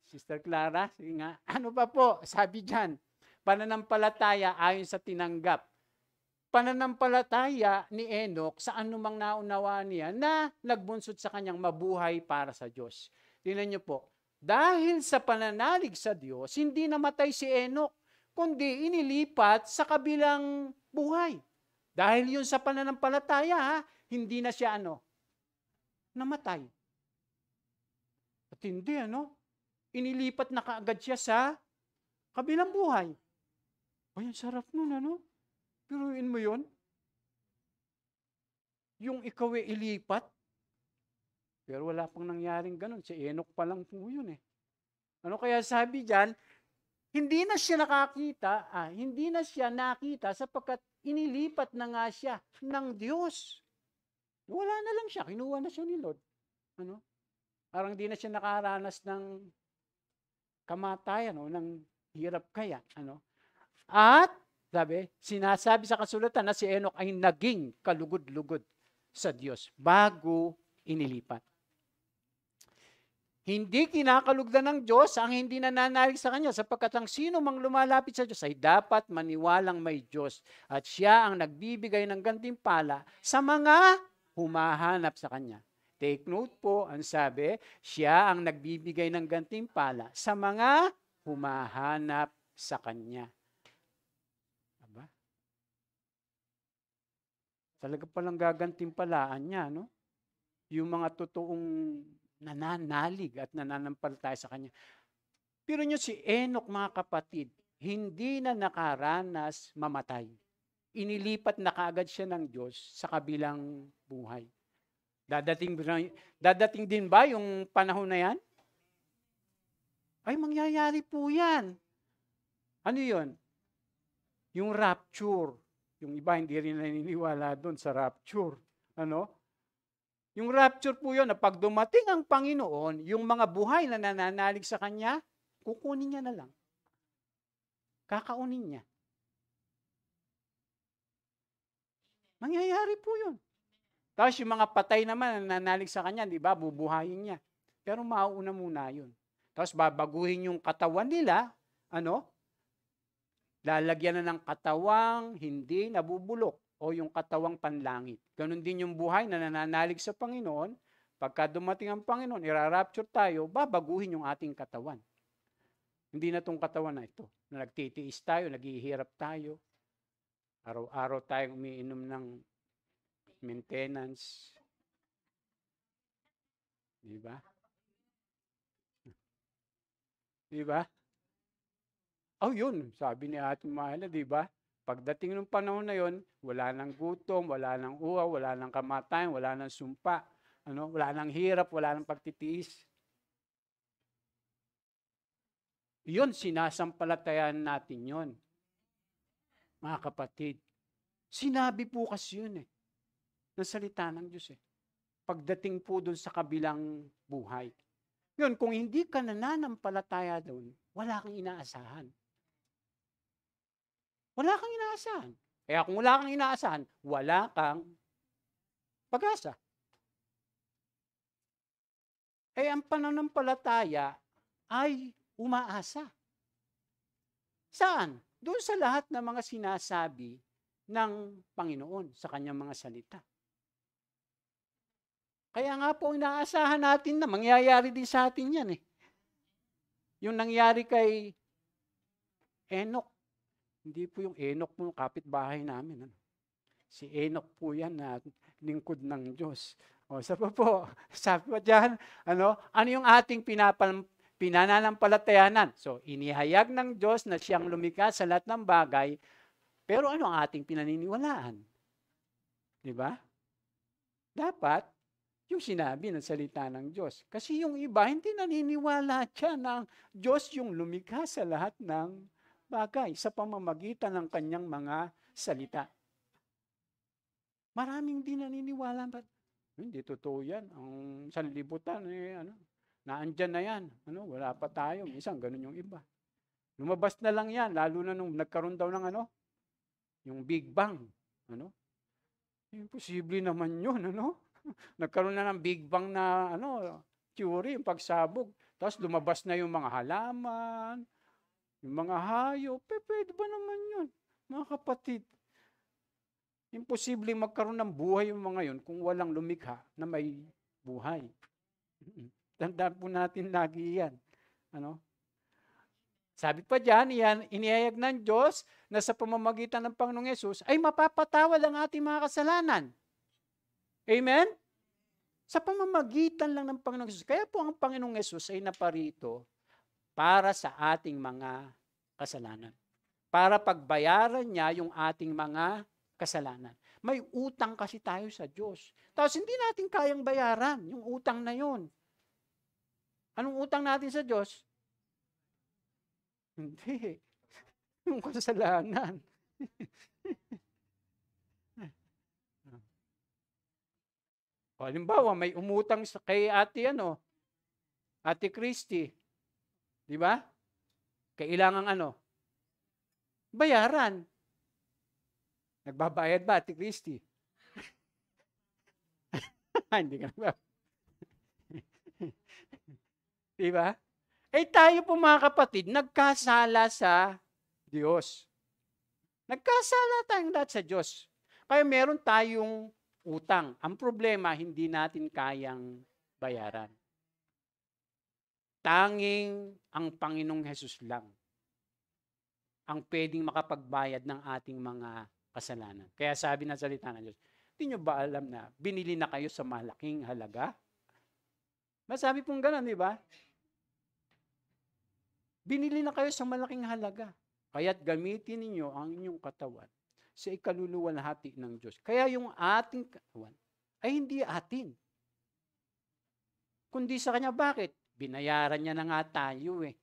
Sister Clara, sige nga, ano pa po? Sabi diyan, pananampalataya ayon sa tinanggap. Pananampalataya ni Enoch sa anumang naunawaan niya na nagbunsod sa kanyang mabuhay para sa Diyos. Tingnan niyo po, dahil sa pananalig sa Diyos, hindi namatay si Enoch, kundi inilipat sa kabilang buhay. Dahil yun sa pananampalataya, hindi na siya namatay. At hindi inilipat na kaagad siya sa kabilang buhay. Ay, ang sarap nun, Piruin mo yun? Yung ikaw ilipat? Pero wala pang nangyaring ganun. Si Enoch pa lang po yun Ano kaya sabi dyan? Hindi na siya nakita sapagkat inilipat na nga siya ng Diyos. Wala na lang siya. Kinuha na siya ni Lord. Parang di na siya nakaranas ng kamatayan ng hirap kaya. At sinasabi sa kasulatan na si Enoch ay naging kalugod-lugod sa Diyos bago inilipat. Hindi kinakalugdan ng Diyos ang hindi nananalig sa Kanya sapagkat ang sino mang lumalapit sa Diyos ay dapat maniwalang may Diyos at siya ang nagbibigay ng gantimpala sa mga humahanap sa Kanya. Take note po, ang sabi, siya ang nagbibigay ng gantimpala sa mga humahanap sa Kanya. Talaga palang gagantimpalaan niya, Yung mga totoong nananalig at nananampalataya sa Kanya. Pero nyo si Enoch, mga kapatid, hindi na nakaranas mamatay. Inilipat na kaagad siya ng Diyos sa kabilang buhay. Dadating din ba yung panahon na yan? Ay, mangyayari po yan. Ano yun? Yung rapture. Yung iba hindi rin naniniwala doon sa rapture. Yung rapture po yun, na pag dumating ang Panginoon, yung mga buhay na nananalig sa Kanya, kukunin niya na lang. Kakaunin niya. Mangyayari po yun. Tapos yung mga patay naman na nananalig sa Kanya, di ba, bubuhayin niya. Pero mauuna muna yun. Tapos babaguhin yung katawan nila, lalagyan na ng katawang hindi nabubulok o yung katawang panlangit. Ganon din yung buhay na nananalig sa Panginoon. Pagka dumating ang Panginoon, irarapture tayo, babaguhin yung ating katawan. Hindi na itong katawan na ito. Na nagtitiis tayo, naghihirap tayo. Araw-araw tayong umiinom ng maintenance. Di ba? Di ba? Oh, yun. Sabi ni Ate Mahela, di ba? Pagdating ng panahon na yon, wala nang gutom, wala nang uhaw, wala nang kamatayan, wala nang sumpa, wala nang hirap, wala nang pagtitiis. Yun, sinasampalatayan natin yon. Mga kapatid, sinabi po kasi yun ng salita ng Diyos Pagdating po doon sa kabilang buhay. Yun, kung hindi ka nananampalataya doon, wala kang inaasahan. Wala kang inaasahan. Kaya kung wala kang inaasahan, wala kang pag-asa. Ang pananampalataya ay umaasa. Saan? Doon sa lahat ng mga sinasabi ng Panginoon sa kanyang mga salita. Kaya nga po inaasahan natin na mangyayari din sa atin yan Yung nangyari kay Enoch, hindi po yung Enoch po, kapitbahay namin. Si Enoch po yan na lingkod ng Diyos. O, sa po, sabi pa dyan, ano yung ating pinananampalatayanan? So, inihayag ng Diyos na siyang lumikha sa lahat ng bagay, pero ano ang ating pinaniniwalaan? Di ba? Dapat, yung sinabi ng salita ng Diyos. Kasi yung iba, hindi naniniwala siya na Diyos yung lumikha sa lahat ng bagay sa pamamagitan ng kanyang mga salita. Maraming di naniniwala. Hindi totoo yan. Ang sanlibutan, naandyan na yan. Wala pa tayo. Minsan, ganun yung iba. Lumabas na lang yan, lalo na nung nagkaroon daw ng yung Big Bang. Imposible naman yun, Nagkaroon na ng Big Bang na, theory, yung pagsabog. Tapos lumabas na yung mga halaman, yung mga hayop. Pwede ba naman yun, mga kapatid? Imposible magkaroon ng buhay yung mga yun kung walang lumikha na may buhay. Tandaan po natin lagi yan. Sabi pa dyan, inihayag ng Diyos na sa pamamagitan ng Panginoong Yesus ay mapapatawad ang ating mga kasalanan. Amen? Sa pamamagitan lang ng Panginoong Yesus. Kaya po ang Panginoong Yesus ay naparito para sa ating mga kasalanan. Para pagbayaran niya yung ating mga kasalanan. May utang kasi tayo sa Diyos. Tapos hindi natin kayang bayaran yung utang na yun. Anong utang natin sa Diyos? Hindi. Yung kasalanan. Halimbawa, may umutang kay Ate Christy. Di ba? Kailangan bayaran. Nagbabayad ba, Ate Christy? Hindi ka nagbabayad. Diba? Tayo po mga kapatid, nagkasala sa Diyos. Nagkasala tayong lahat sa Diyos. Kaya meron tayong utang. Ang problema, hindi natin kayang bayaran. Tanging ang Panginoong Hesus lang ang pwedeng makapagbayad ng ating mga kasalanan. Kaya sabi ng salita ng Diyos, hindi nyo ba alam na binili na kayo sa malaking halaga? Masabi pong gano'n, di ba? Binili na kayo sa malaking halaga. Kaya't gamitin ninyo ang inyong katawan sa ikaluluwalhati ng Diyos. Kaya yung ating katawan ay hindi atin. Kundi sa Kanya, bakit? Binayaran niya na nga tayo eh.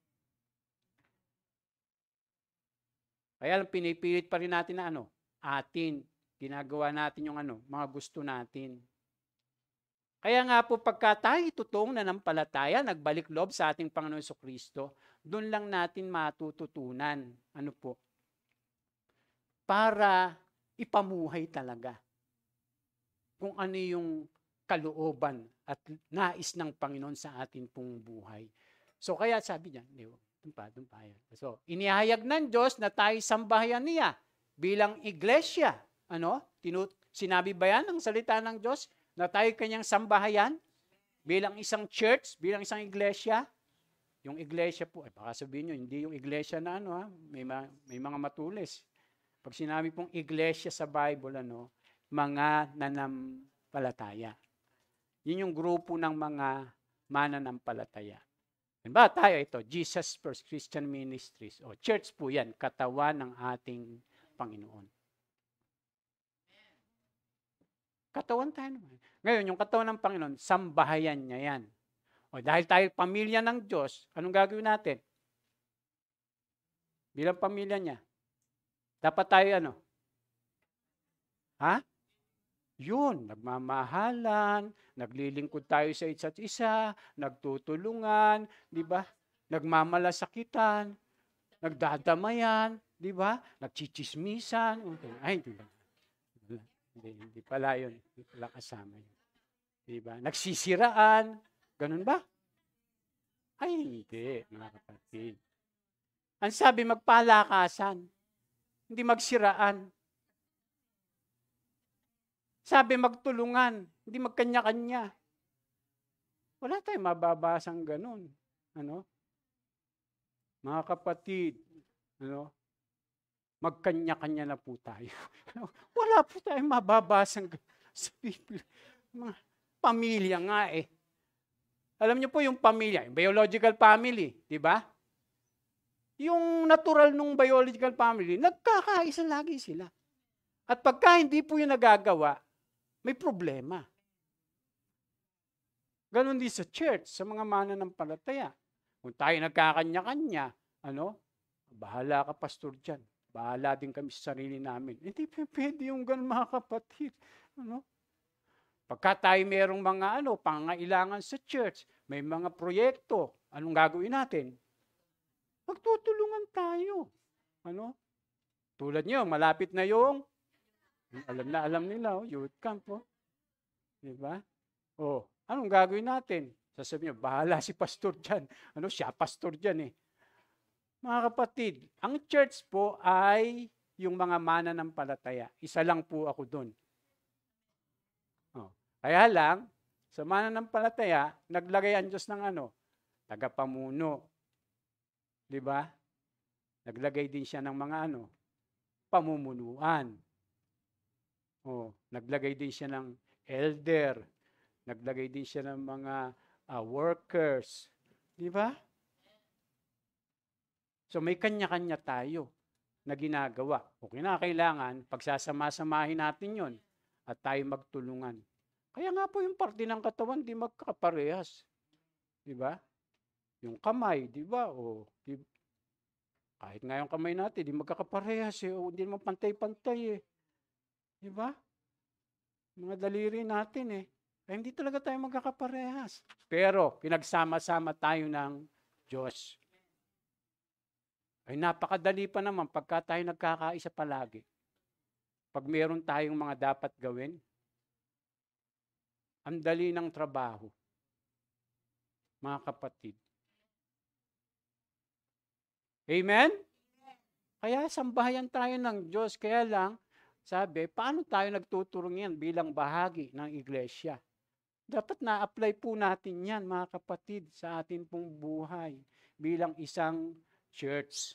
Kaya pinipilit pa rin natin na atin. Ginagawa natin yung mga gusto natin. Kaya nga po pagka tayo totoong nanampalataya, nagbalik loob sa ating Panginoon Jesucristo, doon lang natin matututunan. Para ipamuhay talaga. Kung ano yung kalooban at nais ng Panginoon sa ating pong buhay. So kaya sabi niya, doon pa yan. So, inihayag ng Diyos na tayo sambahayan niya bilang iglesia. Sinabi ba yan ng salita ng Diyos na tayo kanyang sambahayan bilang isang church, bilang isang iglesia? Yung iglesia po, baka sabihin nyo, hindi yung iglesia na may mga matulis. Pag sinabi pong iglesia sa Bible, mga nanampalataya. Yun yung grupo ng mga mananampalataya. Diba tayo ito, Jesus First Christian Ministries, o church po yan, katawan ng ating Panginoon. Katawan tayo naman. Ngayon, yung katawan ng Panginoon, sambahayan niya yan. O dahil tayo pamilya ng Diyos, anong gagawin natin? Bilang pamilya niya. Dapat tayo Yun, nagmamahalan, naglilingkod tayo sa isa't isa, nagtutulungan, di ba? Nagmamalasakitan, nagdadamayan, di ba? Nagchichismisan. Ay, hindi pala yun. Hindi pala kasama yun. Di ba? Nagsisiraan. Ganun ba? Ay, hindi, mga kapatid. Ang sabi, magpalakasan. Hindi magsiraan. Sabi, magtulungan. Hindi magkanya-kanya. Wala tayong mababasang ganun. Mga kapatid, magkanya-kanya na po tayo. Wala po tayong mababasang sa Biblia. Mga pamilya nga eh. Alam niyo po yung pamilya, yung biological family, di ba? Yung natural nung biological family, nagkakaisa lagi sila. At pagka hindi po yung nagagawa, may problema. Ganon din sa church, sa mga mananampalataya. Kung tayo nagkakanya-kanya, bahala ka pastor dyan. Bahala din kami sa sarili namin. Hindi pwede yung ganon mga kapatid. Pagka tayo merong mga pangangailangan sa church, may mga proyekto, anong gagawin natin? Magtutulungan tayo. Tulad niyo, malapit na yung, alam nila, youth camp. Diba? Anong gagawin natin? Sasabihin niyo, bahala si pastor dyan. Siya pastor dyan eh. Mga kapatid, ang church po ay yung mga mananampalataya. Isa lang po ako doon. Kaya lang, sa mananampalataya, naglagay ang Diyos ng tagapamuno. Di ba? Naglagay din siya ng mga pamumunuan. Naglagay din siya ng elder. Naglagay din siya ng mga workers. Di ba? So may kanya-kanya tayo na ginagawa. O kinakailangan, pagsasama-samahin natin yon at tayo magtulungan. Kaya nga po yung parte ng katawan, di magkaparehas. Di ba? Yung kamay, di ba? Kahit nga yung kamay natin, di magkakaparehas eh. Hindi naman pantay-pantay eh. Di ba? Mga daliri natin eh. Kaya hindi talaga tayo magkakaparehas. Pero, pinagsama-sama tayo ng Diyos. Ay napakadali pa naman pagka tayo nagkakaisa palagi. Pag meron tayong mga dapat gawin, ang dali ng trabaho. Mga kapatid. Amen? Kaya sambahayan tayo ng Diyos. Kaya lang, sabi, paano tayo nagtuturong yan bilang bahagi ng iglesia? Dapat na-apply po natin yan, mga kapatid, sa atin pong buhay bilang isang church.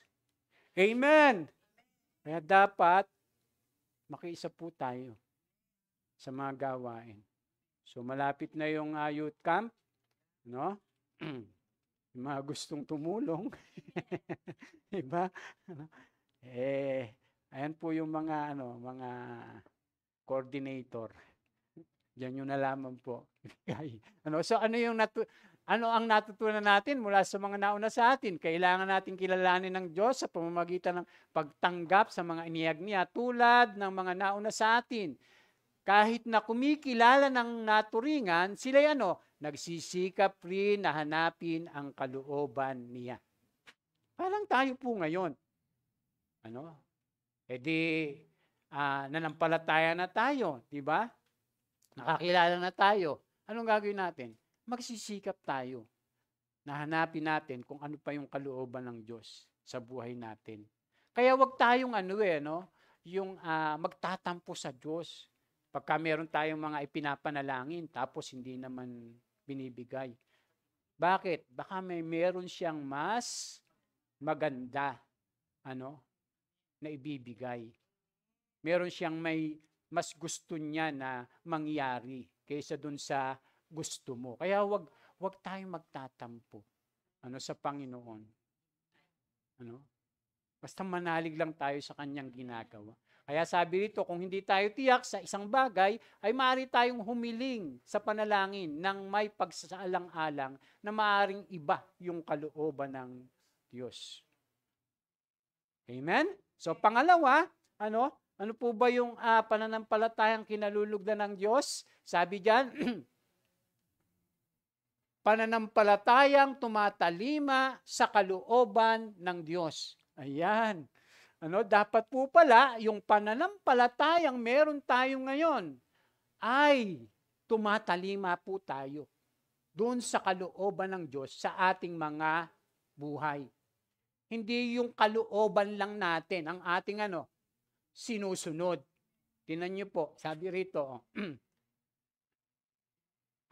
Amen! Kaya dapat makiisa po tayo sa mga gawain. So malapit na yung youth camp, no? Yung mga gustong tumulong. Diba? Ayan po yung mga mga coordinator. Diyan yung nalaman po. So ano ang natutunan natin mula sa mga nauna sa atin? Kailangan natin kilalanin ng Diyos sa pamamagitan ng pagtanggap sa mga iniyag niya tulad ng mga nauna sa atin. Kahit na kumikilala ng naturingan, sila'y nagsisikap rin na hanapin ang kalooban niya. Parang tayo po ngayon. Nanampalataya na tayo, di ba? Nakakilala na tayo. Anong gagawin natin? Magsisikap tayo na hanapin natin kung ano pa yung kalooban ng Diyos sa buhay natin. Kaya wag tayong yung magtatampo sa Diyos. Pagka meron tayong mga ipinapanalangin, tapos hindi naman binibigay. Bakit? Baka meron siyang mas maganda, na ibibigay. Meron siyang may mas gusto niya na mangyari kaysa dun sa gusto mo. Kaya wag tayong magtatampo, sa Panginoon. Basta manalig lang tayo sa kanyang ginagawa. Kaya sabi rito, kung hindi tayo tiyak sa isang bagay, ay maaari tayong humiling sa panalangin ng may pagsaalang-alang na maaaring iba yung kalooban ng Diyos. Amen? So pangalawa, ano po ba yung pananampalatayang kinalulugdan ng Diyos? Sabi diyan, pananampalatayang tumatalima sa kalooban ng Diyos. Ayan. Dapat po pala, yung pananampalatayang meron tayo ngayon ay tumatalima po tayo doon sa kalooban ng Diyos sa ating mga buhay. Hindi yung kalooban lang natin, ang ating sinusunod. Tingnan niyo po, sabi rito,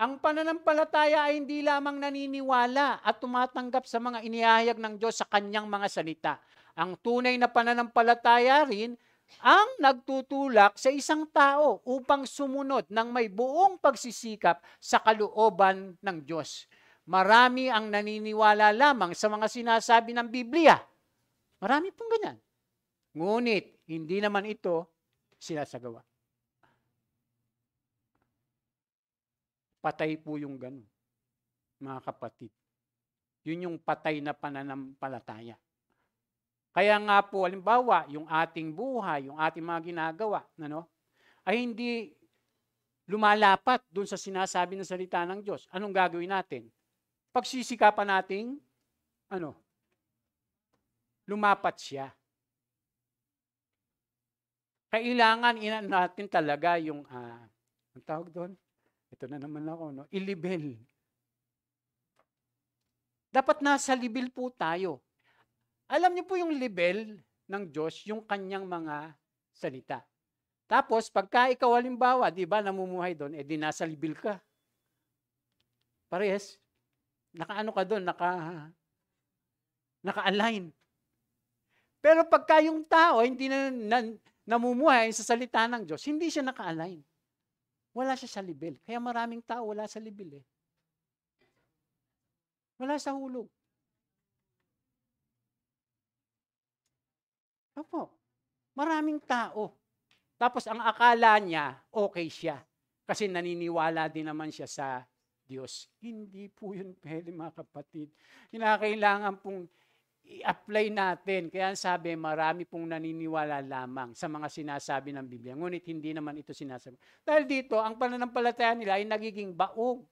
ang pananampalataya ay hindi lamang naniniwala at tumatanggap sa mga inihayag ng Diyos sa kanyang mga salita. Ang tunay na pananampalataya rin ang nagtutulak sa isang tao upang sumunod ng may buong pagsisikap sa kalooban ng Diyos. Marami ang naniniwala lamang sa mga sinasabi ng Biblia. Marami pong ganyan. Ngunit, hindi naman ito sinasagawa. Patay po yung ganun, mga kapatid. Yun yung patay na pananampalataya. Kaya nga po, halimbawa, yung ating buhay, yung ating mga ginagawa, ay hindi lumalapat dun sa sinasabi ng salita ng Diyos. Anong gagawin natin? Pagsisikapan nating, lumapat siya. Kailangan natin talaga yung, ang tawag doon? Ito na naman ako, ilibel. Dapat nasa libel po tayo. Alam niyo po yung libel ng Diyos, yung kanyang mga salita. Tapos, pagka ikaw halimbawa, di ba, namumuhay doon, di nasa libel ka. Parehas, nakaano ka doon, naka-align. Pero pagka yung tao, hindi na namumuhay sa salita ng Diyos, hindi siya naka-align. Wala siya sa libel. Kaya maraming tao wala sa libel eh. Wala sa hulog. Opo. Maraming tao. Tapos ang akala niya, okay siya. Kasi naniniwala din naman siya sa Diyos. Hindi po yun pwede, mga kapatid. Kinakailangan pong i-apply natin. Kaya sabi, marami pong naniniwala lamang sa mga sinasabi ng Biblia. Ngunit hindi naman ito sinasabi. Dahil dito, ang pananampalataya nila ay nagiging baog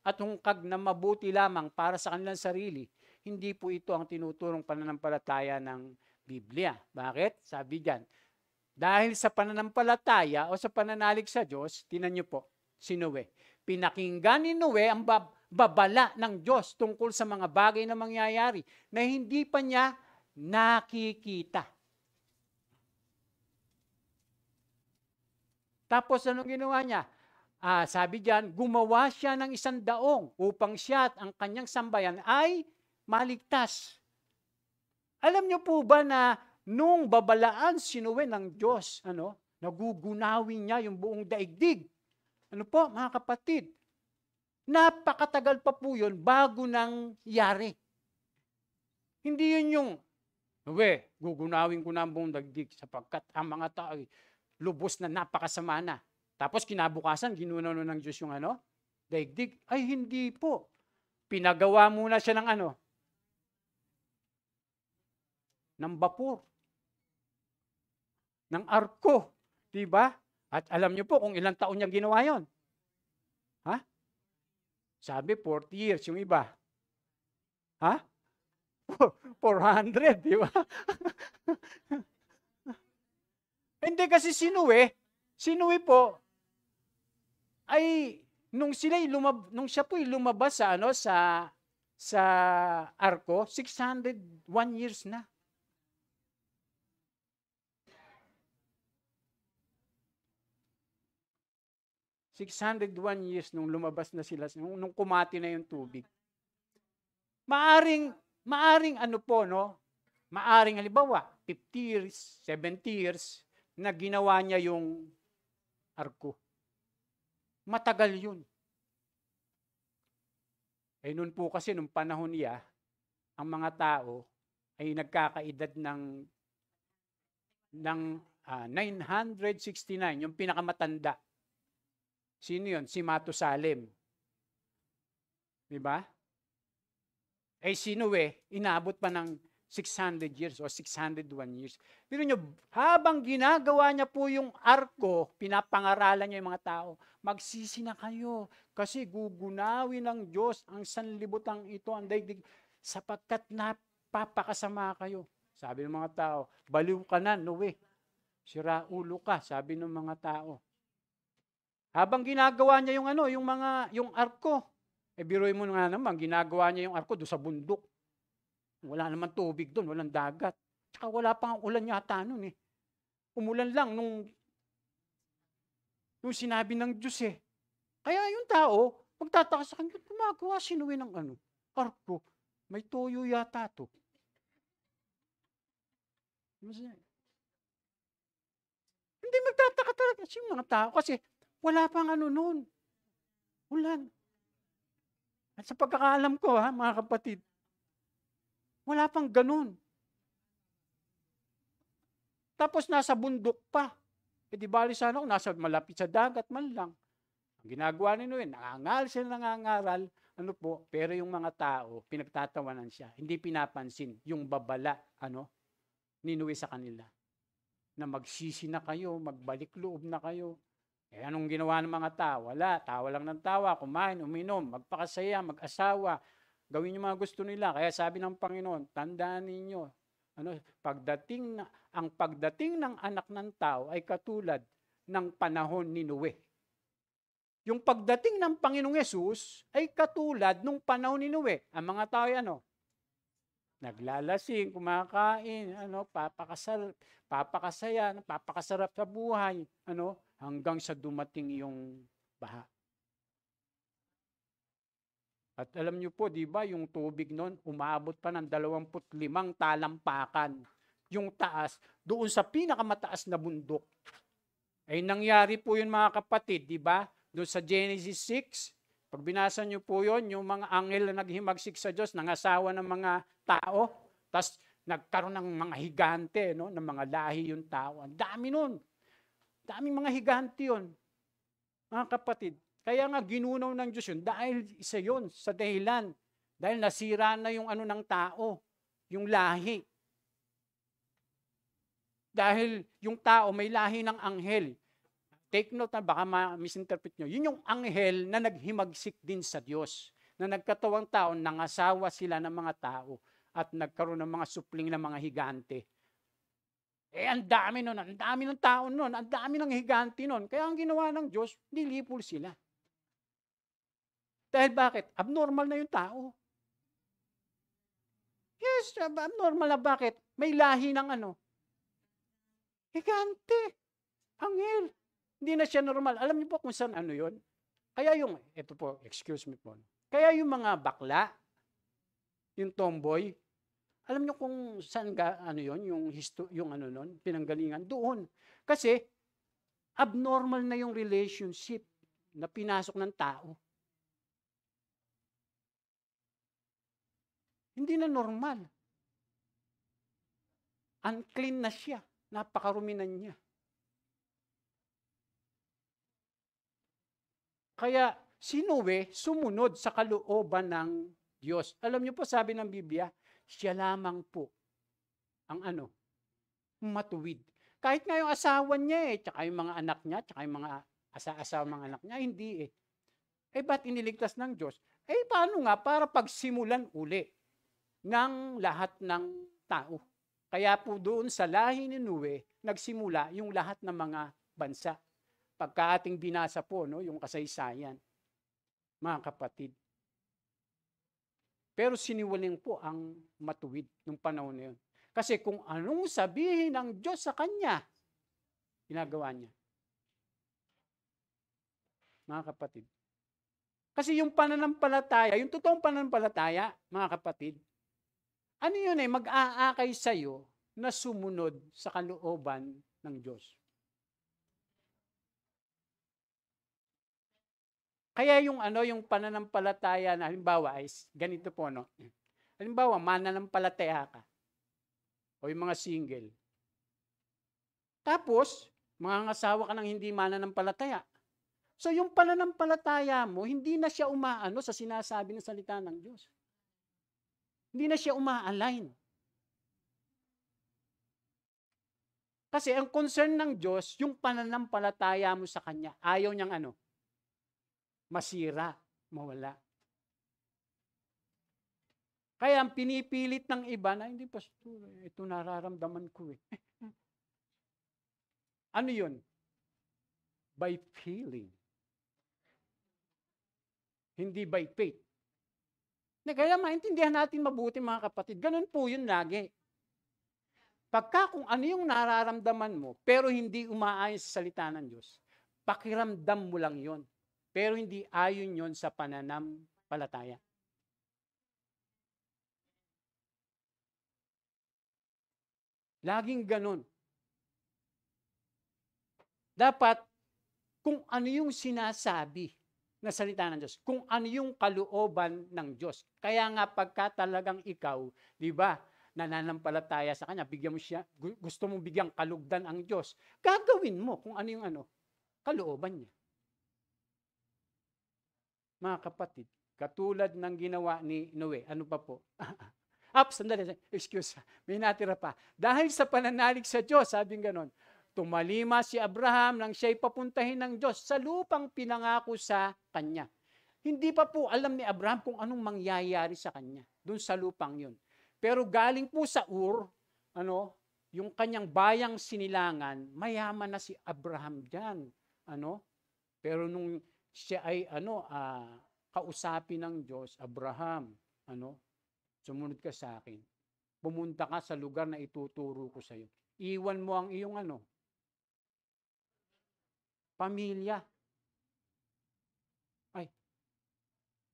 at hungkag na mabuti lamang para sa kanilang sarili. Hindi po ito ang tinuturong pananampalataya ng Biblia. Bakit? Sabi diyan, dahil sa pananampalataya o sa pananalig sa Diyos, tinan niyo po, si Noe. Pinakinggan ni Noe ang babala ng Diyos tungkol sa mga bagay na mangyayari na hindi pa niya nakikita. Tapos anong ginawa niya? Sabi diyan, gumawa siya ng 100 upang siya at ang kanyang sambayan ay maligtas. Alam niyo po ba na nung babalaan si Noe ng Diyos, nagugunawin niya yung buong daigdig? Ano po, mga kapatid? Napakatagal pa po yun bago nang yari. Hindi yun yung, Noe, gugunawin ko na ang buong daigdig sapagkat ang mga tao ay lubos na napakasama na. Tapos kinabukasan, ginunaw ng Diyos yung daigdig. Ay, hindi po. Pinagawa muna siya ng ng bapor, ng arko, di ba? At alam niyo po kung ilang taon niya ginawa yon. Ha? Sabi 40 years yung iba. Ha? 400, di ba? Hindi kasi si Noe po ay nung siya po lumabas sa arko, 601 years na. $601 years nung lumabas na sila, nung kumati na yung tubig. Maaring maaring halimbawa, 50 years, 70 years, na ginawa niya yung arko. Matagal yun. Noon po kasi, nung panahon niya, ang mga tao ay nagkakaedad ng 969, yung pinakamatanda. Sino yun? Si Matusalem. Diba? Si Noe, inabot pa ng 600 years o 601 years. Pero nyo, habang ginagawa niya po yung arko, pinapangaralan niya yung mga tao, magsisi na kayo kasi gugunawin ng Diyos ang sanlibutang ito, ang daigdig, sapagkat napapakasama kayo. Sabi ng mga tao, baliw ka na, Noe. Sira ulo ka, sabi ng mga tao. Habang ginagawa niya yung arko, biruin mo nga naman, ginagawa niya yung arko doon sa bundok. Wala naman tubig doon, walang dagat. Tsaka wala pang ulan yata noon eh. Umulan lang nung sinabi ng Diyos eh. Kaya yung tao, magtataka sa kanya, gumagawa, sinuwi ng arko. May toyo yata to. Hindi magtataka talaga yung mga tao kasi wala pang ano nun. Ulan. At sa pagkakaalam ko mga kapatid, wala pang ganun. Tapos nasa bundok pa. E di bali sana kung nasa malapit sa dagat man lang. Ang ginagawa ni Noe, nangangaral, pero yung mga tao, pinagtatawanan siya. Hindi pinapansin yung babala, ni Noe sa kanila. Na magsisi na kayo, magbalik loob na kayo. Anong ginawa ng mga tao? Wala, tawa lang ng tawa, kumain, uminom, magpakasaya, mag-asawa, gawin yung mga gusto nila. Kaya sabi ng Panginoon, tandaan ninyo, ang pagdating ng anak ng tao ay katulad ng panahon ni Noe. Yung pagdating ng Panginoong Yesus ay katulad nung panahon ni Noe. Ang mga tao ay naglalasing, kumakain, papakasaya, papakasarap sa buhay, hanggang sa dumating yung baha. At alam niyo po, di ba, yung tubig noon, umabot pa ng 25 talampakan. Yung taas, doon sa pinakamataas na bundok. Ay nangyari po yun mga kapatid, di ba? Doon sa Genesis 6, pag binasa niyo po yun, yung mga anghel na naghimagsik sa Diyos, nangasawa ng mga tao, tapos nagkaroon ng mga higante, ng mga lahi yung tao. Ang dami nun. Daming mga higante yun. Mga kapatid, kaya nga ginunaw ng Diyos yun dahil isa yun sa dahilan. Dahil nasira na yung ng tao, yung lahi. Dahil yung tao may lahi ng anghel. Take note na baka misinterpret nyo. Yun yung anghel na naghimagsik din sa Diyos. Na nagkatawang tao, nangasawa sila ng mga tao at nagkaroon ng mga supling na mga higante. Ang dami nun, ang dami ng tao nun, ang dami ng higante nun. Kaya ang ginawa ng Diyos, nilipol sila. Dahil bakit? Abnormal na yung tao. Yes, abnormal na bakit? May lahi ng higante. Anghel. Hindi na siya normal. Alam niyo po kung saan yun? Kaya ito po, excuse me po. Kaya yung mga bakla, yung tomboy, alam niyo kung saan yung nun, pinanggalingan? Doon. Kasi, abnormal na yung relationship na pinasok ng tao. Hindi na normal. Unclean na siya. Napakarumi na niya. Kaya si Noe sumunod sa kalooban ng Diyos. Alam niyo po, sabi ng Biblia, siya lamang po ang matuwid. Kahit nga yung asawa niya tsaka yung mga anak niya, tsaka yung mga asawa mga anak niya, hindi ba't iniligtas ng Diyos? Paano nga para pagsimulan uli ng lahat ng tao? Kaya po doon sa lahi ni Noe, nagsimula yung lahat ng mga bansa. Pagka ating binasa po, yung kasaysayan, mga kapatid. Pero siniwaling po ang matuwid nung panahon na yun. Kasi kung anong sabihin ng Diyos sa kanya, ginagawa niya. Mga kapatid. Kasi yung pananampalataya, yung totoong pananampalataya, mga kapatid, mag-aakay sa'yo na sumunod sa kalooban ng Diyos. Kaya yung pananampalataya na halimbawa ay ganito po Halimbawa, mananampalataya ka. O yung mga single. Tapos, mangangasawa ka ng hindi mananampalataya. So yung pananampalataya mo, hindi na siya umaano sa sinasabi ng salita ng Diyos. Hindi na siya uma-align. Kasi ang concern ng Diyos, yung pananampalataya mo sa Kanya. Ayaw niyang masira, mawala. Kaya ang pinipilit ng iba na, hindi pastor, ito nararamdaman ko Ano yun? By feeling. Hindi by faith. Kaya maintindihan natin mabuti mga kapatid, ganun po yun lagi. Pagka kung ano yung nararamdaman mo, pero hindi umaayon sa salita ng Diyos, pakiramdam mo lang yon, pero hindi ayon yon sa pananampalataya. Laging ganun. Dapat, kung ano yung sinasabi na salita ng Diyos, kung ano yung kalooban ng Diyos. Kaya nga pagka talagang ikaw, di ba, nananampalataya sa Kanya, bigyan mo siya, gusto mong bigyang kalugdan ang Diyos, gagawin mo kung ano yung kalooban niya. Mga kapatid, katulad ng ginawa ni Noe, ano pa po? Sandali, excuse, may natira pa. Dahil sa pananalig sa Diyos, sabing ganon, tumalima si Abraham nang siya'y papuntahin ng Diyos sa lupang pinangako sa kanya. Hindi pa po alam ni Abraham kung anong mangyayari sa kanya, dun sa lupang yun. Pero galing po sa Ur, yung kanyang bayang sinilangan, mayaman na si Abraham diyan. Pero nung siya ay kausapin ng Diyos, Abraham, sumunod ka sa akin. Pumunta ka sa lugar na ituturo ko sa iyo. Iwan mo ang iyong pamilya.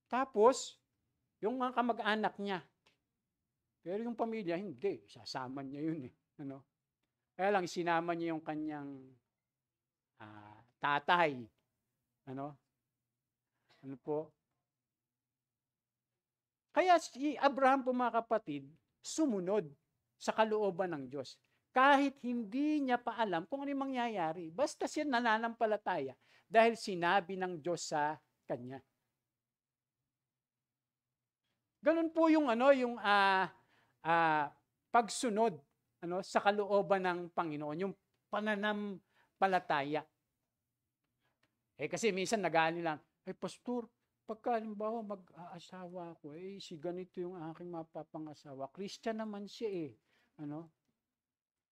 Tapos, yung mga kamag-anak niya. Pero yung pamilya, hindi. Sasama niya yun eh. Kaya lang, sinama niya yung kanyang tatay. Ano po? Kaya si Abraham po, mga kapatid, sumunod sa kalooban ng Diyos. Kahit hindi niya pa alam kung ano yung mangyayari. Basta siya nananampalataya dahil sinabi ng Diyos sa kanya. Ganun po yung pagsunod sa kalooban ng Panginoon, yung pananampalataya. Kasi minsan nag-aani lang, pastor, pagka halimbawa mag-aasawa ako, si ganito yung aking mapapangasawa. Christian naman siya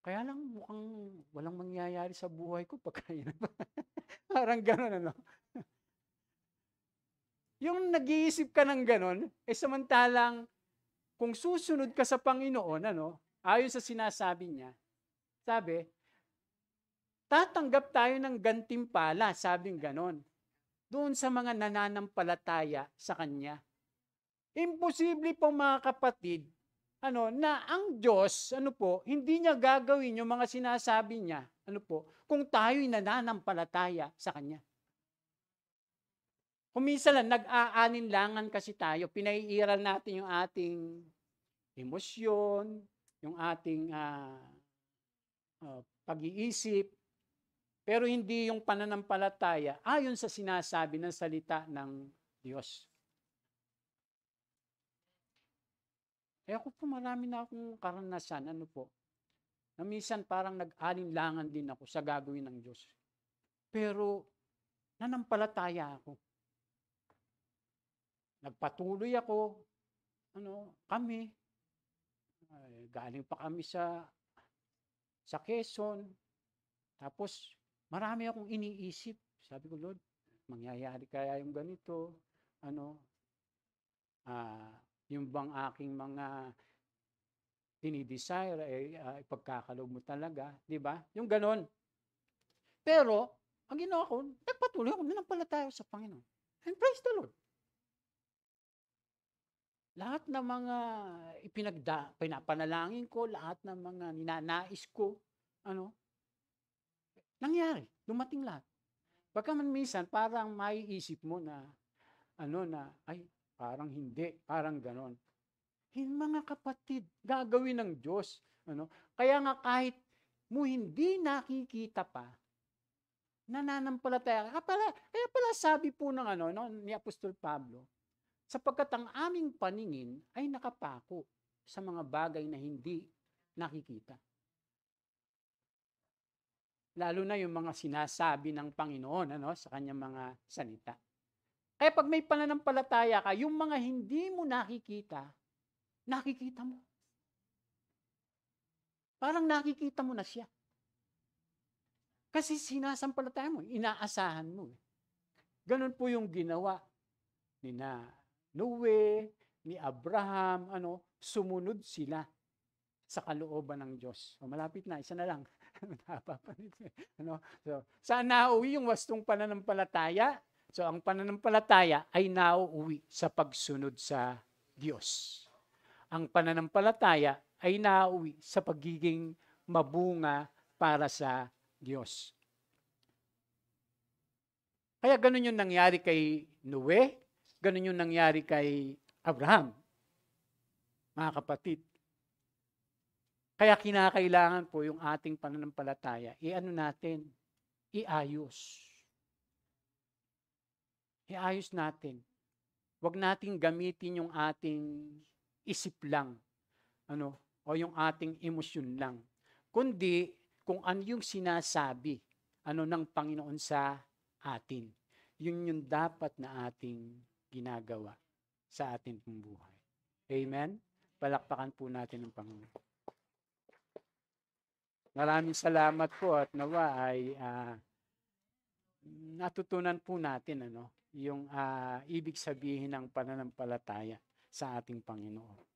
Kaya lang mukhang walang mangyayari sa buhay ko pagka yun. Parang gano'n, Yung nag-iisip ka ng gano'n, samantalang kung susunod ka sa Panginoon, ayon sa sinasabi niya, sabi, tatanggap tayo ng gantimpala, sabing gano'n, doon sa mga nananampalataya sa Kanya. Imposible po, mga kapatid, na ang Diyos, hindi niya gagawin yung mga sinasabi niya, kung tayo'y nananampalataya sa Kanya. Kung minsan lang, nag-aaninlangan kasi tayo, pinaiiral natin yung ating emosyon, yung ating pag-iisip, pero hindi yung pananampalataya ayon sa sinasabi ng salita ng Diyos. Ako po, marami na akong karanasan, na minsan parang nag-alinlangan din ako sa gagawin ng Diyos. Pero, nanampalataya ako. Nagpatuloy ako, kami, galing pa kami sa Quezon, tapos marami akong iniisip. Sabi ko, Lord, mangyayari kaya yung ganito, yung bang aking mga dinidesire, ipagkakaloob mo talaga, di ba? Yung ganon. Pero, ang ginawa ko, nagpatuloy ako, nanampalataya sa Panginoon. And praise the Lord. Lahat ng mga pinapanalangin ko, lahat ng mga ninanais ko, nangyari, dumating lahat. Baka man minsan, parang maiisip mo na, parang hindi, parang ganon. Mga kapatid, gagawin ng Diyos. Kaya nga kahit mo hindi nakikita pa, nananampalataya ka. Kaya pala sabi po ng ni Apostol Pablo, sapagkat ang aming paningin ay nakapako sa mga bagay na hindi nakikita. Lalo na yung mga sinasabi ng Panginoon sa kanyang mga salita. Kaya pag may pananampalataya ka, yung mga hindi mo nakikita, nakikita mo. Parang nakikita mo na siya. Kasi sinasampalataya mo, inaasahan mo. Ganun po yung ginawa ni Noe, ni Abraham, sumunod sila sa kalooban ng Diyos. Malapit na, isa na lang. Saan nauwi yung wastong pananampalataya? So, ang pananampalataya ay nauuwi sa pagsunod sa Diyos. Ang pananampalataya ay nauuwi sa pagiging mabunga para sa Diyos. Kaya ganun yung nangyari kay Noe, ganun yung nangyari kay Abraham, mga kapatid. Kaya kinakailangan po yung ating pananampalataya, i-ano natin, iayos. Iayos natin. Huwag nating gamitin yung ating isip lang, o yung ating emosyon lang. Kundi kung ano yung sinasabi ng Panginoon sa atin. Yun yung dapat na ating ginagawa sa ating buhay. Amen? Palakpakan po natin ang Panginoon. Maraming salamat po at nawa ay natutunan po natin yung ibig sabihin ng pananampalataya sa ating Panginoon.